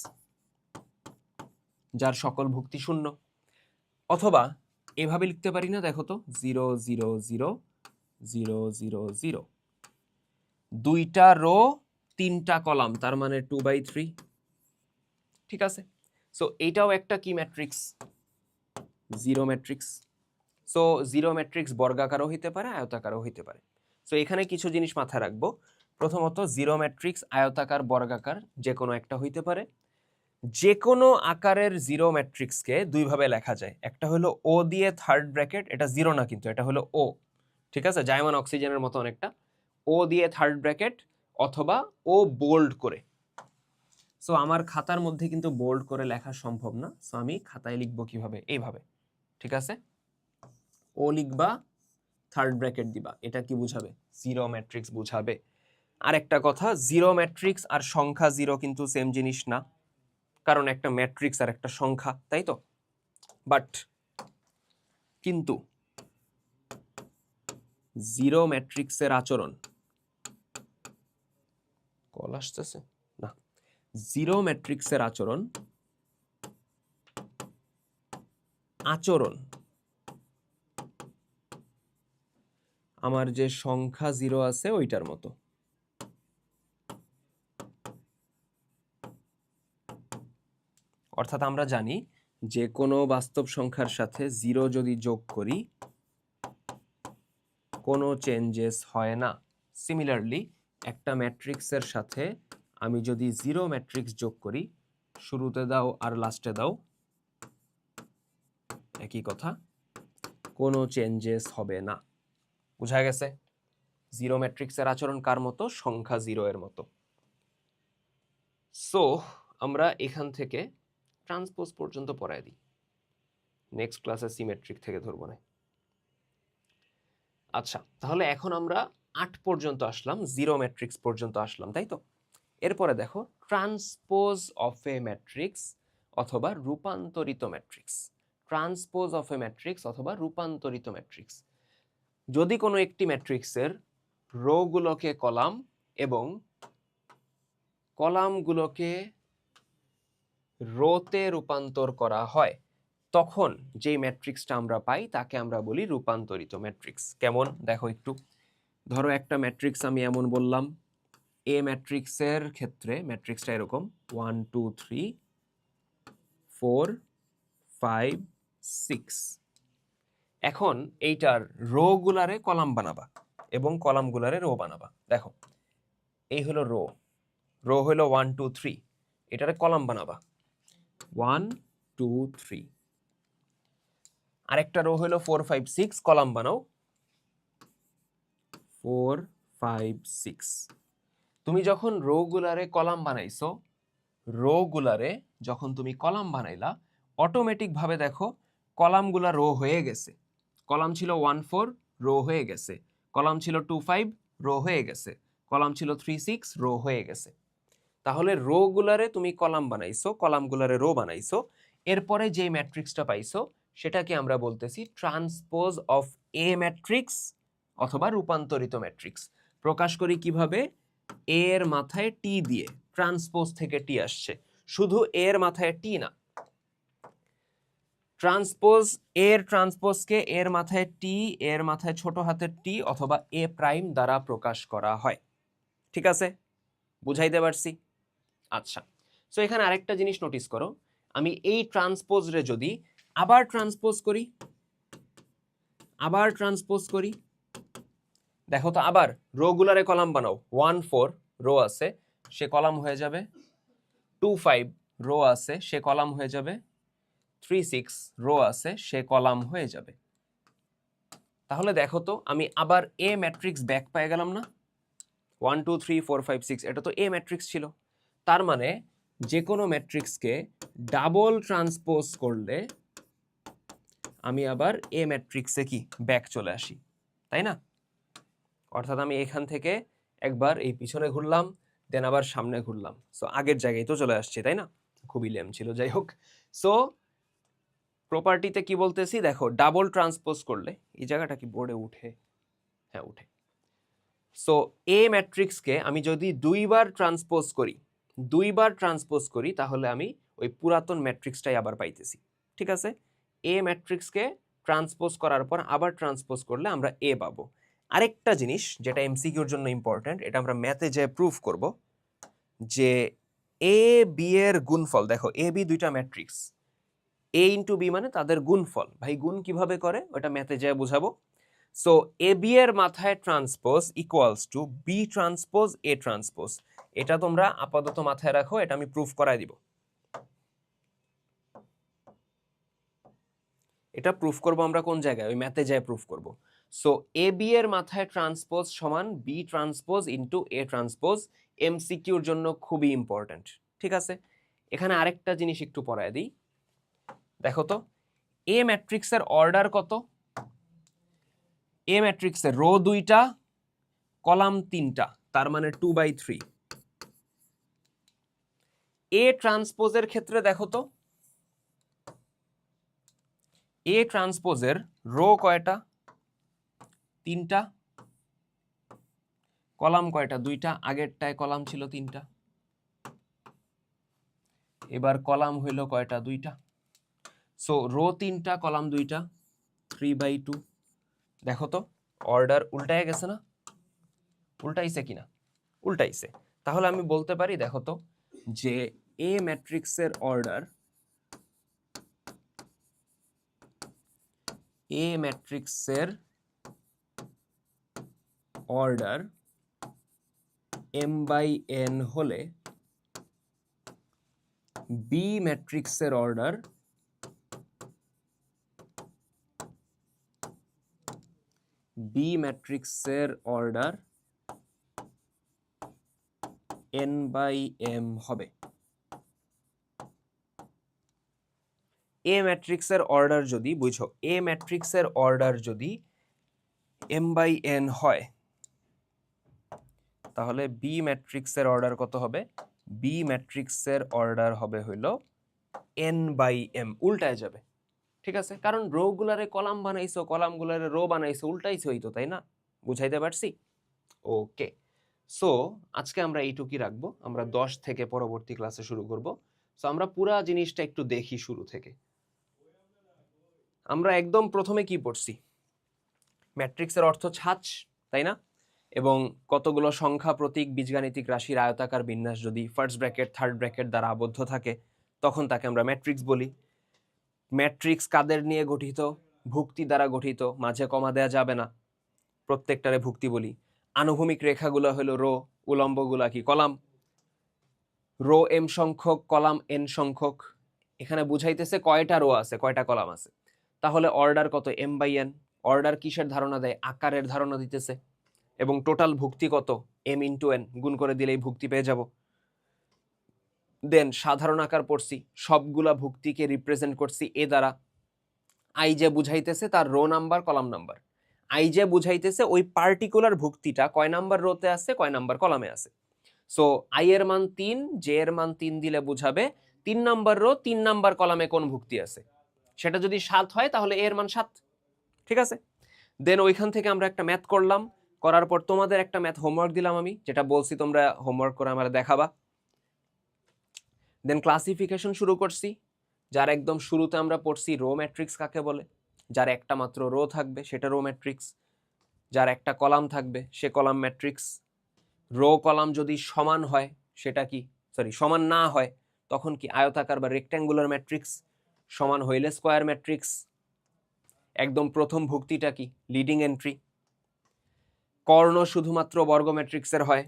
যার সকল ভুক্তি শূন্য। অথবা এভাবে লিখতে পারি না, দেখো তো 0 0 0 0 0 0, 2টা রো 3টা কলাম, তার মানে 2/3। ঠিক আছে? সো এটাও একটা কি matrix? Zero matrix. So zero matrix বর্গাকারও হইতে পারে, আয়তাকারও হইতে পারে। সো এখানে কিছু জিনিস মাথায় রাখবো। প্রথমত জিরো ম্যাট্রিক্স আয়তাকার, বর্গাকার যে কোনো একটা হইতে পারে। যে কোনো আকারের জিরো ম্যাট্রিক্সকে দুইভাবে লেখা যায়। একটা হলো ও দিয়ে থার্ড ব্র্যাকেট, এটা জিরো না কিন্তু, এটা হলো ও। ঠিক আছে? জাইমন অক্সিজেনের মতো অনেকটা। ও দিয়ে থার্ড ব্র্যাকেট অথবা ও বোল্ড করে। সো আমার খাতার মধ্যে কিন্তু বোল্ড করে লেখা সম্ভব না, সো আমি খাতায় লিখবো কিভাবে? এইভাবে। ঠিক আছে? ও লিখবা, থার্ড ব্র্যাকেট দিবা, এটা কি বুঝাবে? জিরো ম্যাট্রিক্স বুঝাবে। আর একটা কথা, জিরো ম্যাট্রিক্স আর সংখ্যা জিরো কিন্তু সেম জিনিস না, কারণ একটা ম্যাট্রিক্স আর একটা সংখ্যা, তাই তো? কিন্তু জিরো ম্যাট্রিক্সের আচরণ, কল আসতেছে না, জিরো ম্যাট্রিক্সের আচরণ আমার যে সংখ্যা জিরো আছে ওইটার মতো। অর্থাৎ আমরা জানি যে কোনো বাস্তব সংখ্যার সাথে জিরো যদি যোগ করি কোনো চেঞ্জেস হয় না। সিমিলারলি একটা ম্যাট্রিক্সের সাথে আমি যদি জিরো ম্যাট্রিক্স যোগ করি, শুরুতে দাও আর লাস্টে দাও, একই কথা, কোনো চেঞ্জেস হবে না। বুঝা গেছে? জিরো ম্যাট্রিক্সের আচরণ কার মতো? সংখ্যা জিরো এর মতো। সো আমরা এখান থেকে ট্রান্সপোজ পর্যন্ত পড়ায় দিই, নেক্সট ক্লাসে সিমেট্রিক থেকে ধরবো না। আচ্ছা, তাহলে এখন আমরা 8 পর্যন্ত আসলাম, জিরো ম্যাট্রিক্স পর্যন্ত আসলাম, তাই তো? এরপরে দেখো ট্রান্সপোজ অফ এ ম্যাট্রিক্স অথবা রূপান্তরিত matrix. Transpose of A matrix অথবা রূপান্তরিত ম্যাট্রিক্স। যদি কোনো একটি ম্যাট্রিক্সের রোগুলোকে কলাম এবং কলামগুলোকে রোতে রূপান্তর করা হয়, তখন যে ম্যাট্রিক্সটা আমরা পাই তাকে আমরা বলি রূপান্তরিত ম্যাট্রিক্স। কেমন? দেখো একটু। ধরো একটা ম্যাট্রিক্স আমি এমন বললাম, এ ম্যাট্রিক্সের ক্ষেত্রে ম্যাট্রিক্সটা এরকম 1 2 3 4 5 6। এখন এইটার রো গুলারে কলাম বানাবা। এবং কলামগুলারে রো বানাবা। দেখো এই হলো রো, রো হলো 1 2 3, এটারে কলাম বানাবা 1 2 3। আরেকটা রো হলো 4 5 6, কলাম বানাও 4 5 6। তুমি যখন রো গুলারে কলাম বানাইছো, রো গুলারে যখন তুমি কলাম বানাইলা, অটোমেটিক ভাবে দেখো কলামগুলা রো হয়ে গেছে। কলাম ছিল 1 4, রো হয়ে গেছে। কলাম ছিল 2 5, রো হয়ে গেছে। কলাম ছিল 3 6, রো হয়ে গেছে। তাহলে রো গুলারে তুমি কলাম বানাইছো, কলামগুলারে রো বানাইছো, এরপরে যে ম্যাট্রিক্সটা পাইছো সেটাকে আমরা বলতেছি ট্রান্সপোজ অফ এ ম্যাট্রিক্স অথবা রূপান্তরিত ম্যাট্রিক্স। প্রকাশ করি কিভাবে? এ এর মাথায় টি দিয়ে, ট্রান্সপোজ থেকে টি আসছে, শুধু এ এর মাথায় টি না, ট্রান্সপোজ এর ট্রান্সপোজকে এর মাথায় টি, এর মাথায় ছোট হাতের টি অথবা এ প্রাইম দ্বারা প্রকাশ করা হয়। ঠিক আছে, বুঝাইতে পারছি? আচ্ছা, সো এখানে আরেকটা জিনিস নোটিস করো, আমি এই ট্রান্সপোজ রে যদি আবার ট্রান্সপোজ করি, আবার ট্রান্সপোজ করি, দেখো তো আবার রো গুলারে কলাম বানাও, 1 4 রো আছে, সে কলাম হয়ে যাবে। 2 5 রো আছে, সে কলাম হয়ে যাবে। 3 6 রো আছে, সে কলাম হয়ে যাবে। তাহলে দেখো তো আমি আবার এ ম্যাট্রিক্স ব্যাক পেয়ে গেলাম না? 1 2 3 4 5 6, এটা তো এ ম্যাট্রিক্স ছিল। তার মানে যে কোনো ম্যাট্রিক্সকে ডাবল ট্রান্সপোজ করলে আমি আবার এ ম্যাট্রিক্সে কি ব্যাক চলে আসি, তাই না? অর্থাৎ আমি এখান থেকে একবার এই পিছনে ঘুরলাম, দেন আবার সামনে ঘুরলাম, সো আগের জায়গায় তো চলে আসছি, তাই না? খুবই লেম ছিল, যাই হোক। সো প্রপার্টিতে কি বলতেছি দেখো, ডাবল ট্রান্সপোজ করলে, এই জায়গাটা কি বোর্ডে উঠে? হ্যাঁ উঠে। সো এ ম্যাট্রিক্সকে আমি যদি দুইবার ট্রান্সপোজ করি, তাহলে আমি ওই পুরাতন ম্যাট্রিক্সটাই আবার পাইতেছি। ঠিক আছে, এ ম্যাট্রিক্সকে ট্রান্সপোজ করার পর আবার ট্রান্সপোজ করলে আমরা এ পাবো। আরেকটা জিনিস যেটা এমসিকিউর জন্য ইম্পর্টেন্ট, এটা আমরা ম্যাথে যে প্রুফ করব, যে এ বি এর গুণফল, দেখো এ বি দুইটা ম্যাট্রিক্স, এ ইন্টু বি মানে তাদের গুণফল। ভাই গুণ কিভাবে করে ওটা ম্যাথে যে বুঝাবো। সো এ বি এর মাথায় transpose equals to B transpose A transpose. এটা তোমরা আপাতত মাথায় রাখো, এটা আমি প্রুফ করাই দিব। এটা প্রুফ করব আমরা কোন জায়গায়? ওই ম্যাথে যায় প্রুফ করব। সো এ বি এর মাথায় ট্রান্সপোজ সমান B transpose into A transpose, এমসিকিউর জন্য খুবই ইম্পর্টেন্ট। ঠিক আছে, এখানে আরেকটা জিনিস একটু পড়ায় দিই। দেখো তো এ ম্যাট্রিক্সের অর্ডার কত? এ ম্যাট্রিক্সের রো 2টা, কলাম 3টা, তার মানে 2/3। এ ট্রান্সপোজের ক্ষেত্রে দেখো তো, এ ট্রান্সপোজের রো কয়টা? 3টা। কলাম কয়টা? 2টা। আগেরটায় কলাম ছিল 3টা, এবার কলাম হইল কয়টা? 2টা। সো রো 3টা, কলাম 2টা, 3/2। দেখো তো অর্ডার উল্টায় গেছে না? উল্টাইছে কিনা? উল্টাইছে। তাহলে আমি বলতে পারি দেখো তো, যে এ ম্যাট্রিক্সের অর্ডার, এ ম্যাট্রিক্সের অর্ডার m/n হলে বি ম্যাট্রিক্সের অর্ডার n/m হবে। এ ম্যাট্রিক্সের অর্ডার যদি, বুঝো, এ ম্যাট্রিক্সের অর্ডার যদি m/n হয়, তাহলে বি ম্যাট্রিক্সের অর্ডার কত হবে? বি ম্যাট্রিক্সের অর্ডার হবে হইল n/m, উল্টায় যাবে। ঠিক আছে, কারণ রো গুলারে কলাম বানাইছো, কলামগুলারে রো বানাইছো, উল্টাইছো হইতো, তাই না? বুঝাইতে পারছি? ওকে, সো আজকে আমরা এইটুকুই রাখবো, আমরা 10 থেকে পরবর্তী ক্লাসে শুরু করব। সো আমরা পুরা জিনিসটা একটু দেখি শুরু থেকে। আমরা একদম প্রথমে কি পড়ছি? ম্যাট্রিক্সের অর্থ ছাঁচ, তাই না? এবং কতগুলো সংখ্যা, প্রতীক, বীজগাণিতিক রাশির আয়তাকার বিন্যাস যদি ফার্স্ট ব্র্যাকেট থার্ড ব্র্যাকেট দ্বারা আবদ্ধ থাকে, তখন তাকে আমরা ম্যাট্রিক্স বলি। ম্যাট্রিক্স কাদের নিয়ে গঠিত? ভুক্তি দ্বারা গঠিত, মাঝে কমা দেয়া যাবে না। প্রত্যেকটারে ভুক্তি বলি। আনুভূমিক রেখাগুলো হলো রো, উলম্বগুলা কি কলাম। রো এম সংখ্যক, কলাম এন সংখ্যক। এখানে বুঝাইতেছে কয়টা রো আছে, কয়টা কলাম আছে। তাহলে অর্ডার কত, এম বাই এন। অর্ডার কিসের ধারণা দেয়, আকারের ধারণা দিতেছে। এবং টোটাল ভুক্তি কত, এম ইন্টু এন, গুণ করে দিলেই ভুক্তি পেয়ে যাব। দেন সাধারণ আকার পড়ছি, সবগুলা ভুক্তিকে রিপ্রেজেন্ট করছি এ দ্বারা। আই যে বুঝাইতেছে তার rho number, column number. I যে বুঝাইতেছে ওই পার্টিকুলার ভুক্তিটা কয় নাম্বার রোতে আছে, কয় নাম্বার কলামে আছে। সো আই এর মান 3, জে এর মান 3 দিলে বুঝাবে 3 নাম্বার রো 3 নাম্বার কলামে কোন ভুক্তি আছে। সেটা যদি 7 হয় তাহলে এ এর মান 7। ঠিক আছে। দেন ওইখান থেকে আমরা একটা ম্যাথ করলাম, করার পর তোমাদের একটা ম্যাথ হোমওয়ার্ক দিলাম আমি, যেটা বলছি তোমরা হোমওয়ার্ক করে আমার দেখাবা। দেন ক্লাসিফিকেশন শুরু করছি, যার একদম শুরুতে আমরা পড়ছি রো ম্যাট্রিক্স কাকে বলে। যার একটা মাত্র রো থাকবে সেটা রো ম্যাট্রিক্স, যার একটা কলাম থাকবে সে কলাম ম্যাট্রিক্স। রো কলাম যদি সমান হয় সেটা কি, সমান না হয় তখন কি আয়তাকার বা রেক্ট্যাঙ্গুলার ম্যাট্রিক্স, সমান হইলে স্কয়ার ম্যাট্রিক্স। একদম প্রথম ভুক্তিটা কি, লিডিং এন্ট্রি। কর্ণ শুধুমাত্র বর্গ ম্যাট্রিক্সের হয়।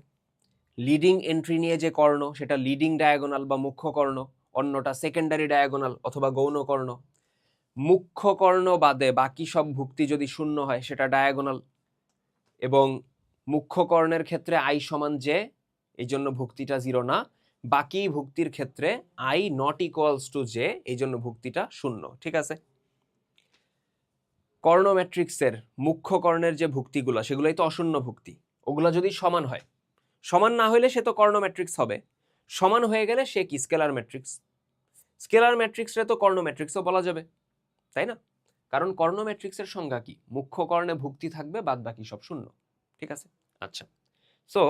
লিডিং এন্ট্রি নিয়ে যে কর্ণ সেটা লিডিং ডায়াগোনাল বা মুখ্য কর্ণ, অন্যটা সেকেন্ডারি ডায়াগোনাল অথবা গৌণ কর্ণ। মুখ্য কর্ণ বাদে বাকি সব ভুক্তি যদি শূন্য হয় সেটা ডায়াগোনাল। এবং মুখ্য কর্ণের ক্ষেত্রে আই সমান জে, এই জন্য ভুক্তিটা 0 না। বাকি ভুক্তির ক্ষেত্রে I not equals to J, এই জন্য ভুক্তিটা 0। ঠিক আছে। কর্ণ ম্যাট্রিক্সের মুখ্য কর্ণের যে ভুক্তিগুলো সেগুলোই তো অশূন্য ভুক্তি, ওগুলো যদি সমান হয়, সমান না হলে সে তো কর্ণ ম্যাট্রিক্স হবে, সমান হয়ে গেলে সে কি স্কেলার ম্যাট্রিক্স। স্কেলার ম্যাট্রিক্সে তো কর্ণ ম্যাট্রিক্সও বলা যাবে, তাই না? কারণ কর্ণ ম্যাট্রিক্সের সংজ্ঞা কি, মুখ্য কর্ণে ভুক্তি থাকবে, বাদ বাকি সব শূন্য। ঠিক আছে। আচ্ছা, সো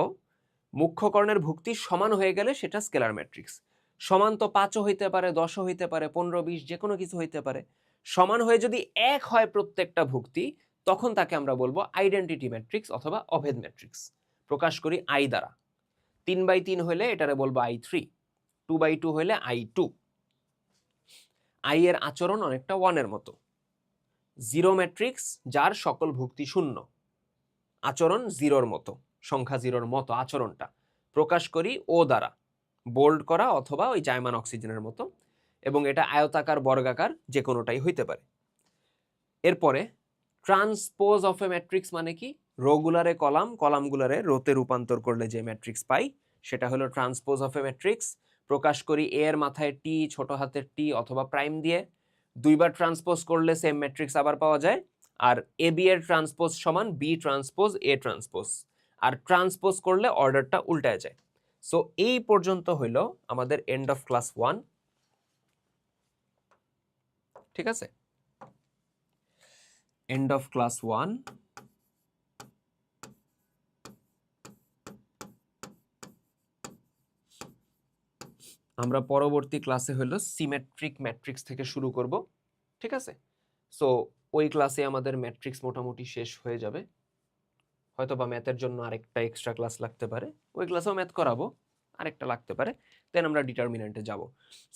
মুখ্য কর্ণের ভুক্তি সমান হয়ে গেলে সেটা স্কেলার ম্যাট্রিক্স। সমান তো 5ও হইতে পারে, 10ও হইতে পারে, 15, 20, যে কোনো কিছু হইতে পারে। সমান হয়ে যদি এক হয় প্রত্যেকটা ভুক্তি, তখন তাকে আমরা বলবো আইডেন্টিটি ম্যাট্রিক্স অথবা অভেদ ম্যাট্রিক্স। প্রকাশ করি আই দ্বারা। 3/3 হলে এটারে বলবো I3, 2/2 হলে I2। আই এর আচরণ অনেকটা 1 এর মতো। জিরো ম্যাট্রিক্স যার সকল ভুক্তি শূন্য, আচরণ 0-র মতো, সংখ্যা 0-র মতো আচরণটা প্রকাশ করি ও দ্বারা, বোল্ড করা অথবা ওই জায়মান অক্সিজেনের মতো। এবং এটা আয়তাকার, বর্গাকার, যে কোনোটাই হইতে পারে। এরপরে ট্রান্সপোজ অফ এ ম্যাট্রিক্স মানে কি, রোগুলারে কলাম, কলামগুলারে রোতে রূপান্তর করলে যে ম্যাট্রিক্স পাই সেটা হলো ট্রান্সপোজ অফ এ ম্যাট্রিক্স। প্রকাশ করি এ এর মাথায় টি, ছোট হাতের টি অথবা প্রাইম দিয়ে। 2বার ট্রান্সপোজ করলে সেম ম্যাট্রিক্স আবার পাওয়া যায়। আর এ বি এর ট্রান্সপোজ সমান বি ট্রান্সপোজ এ ট্রান্সপোজ, আর ট্রান্সপোজ করলে অর্ডারটা উল্টায় যায়। সো এই পর্যন্ত হইল আমাদের এন্ড অফ ক্লাস 1। ঠিক আছে, এন্ড অফ ক্লাস 1। আমরা পরবর্তী ক্লাসে হলো সিমেট্রিক ম্যাট্রিক্স থেকে শুরু করব। ঠিক আছে। সো ওই ক্লাসে আমাদের ম্যাট্রিক্স মোটামুটি শেষ হয়ে যাবে। হয়তো বা ম্যাথের জন্য আরেকটা এক্সট্রা ক্লাস লাগতে পারে, ওই ক্লাসেও ম্যাথ করাবো, আরেকটা লাগতে পারে, দেন আমরা ডিটারমিনেন্টে যাব।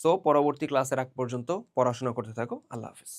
সো পরবর্তী ক্লাসের আগ পর্যন্ত পড়াশোনা করতে থাকো। আল্লাহ হাফেজ।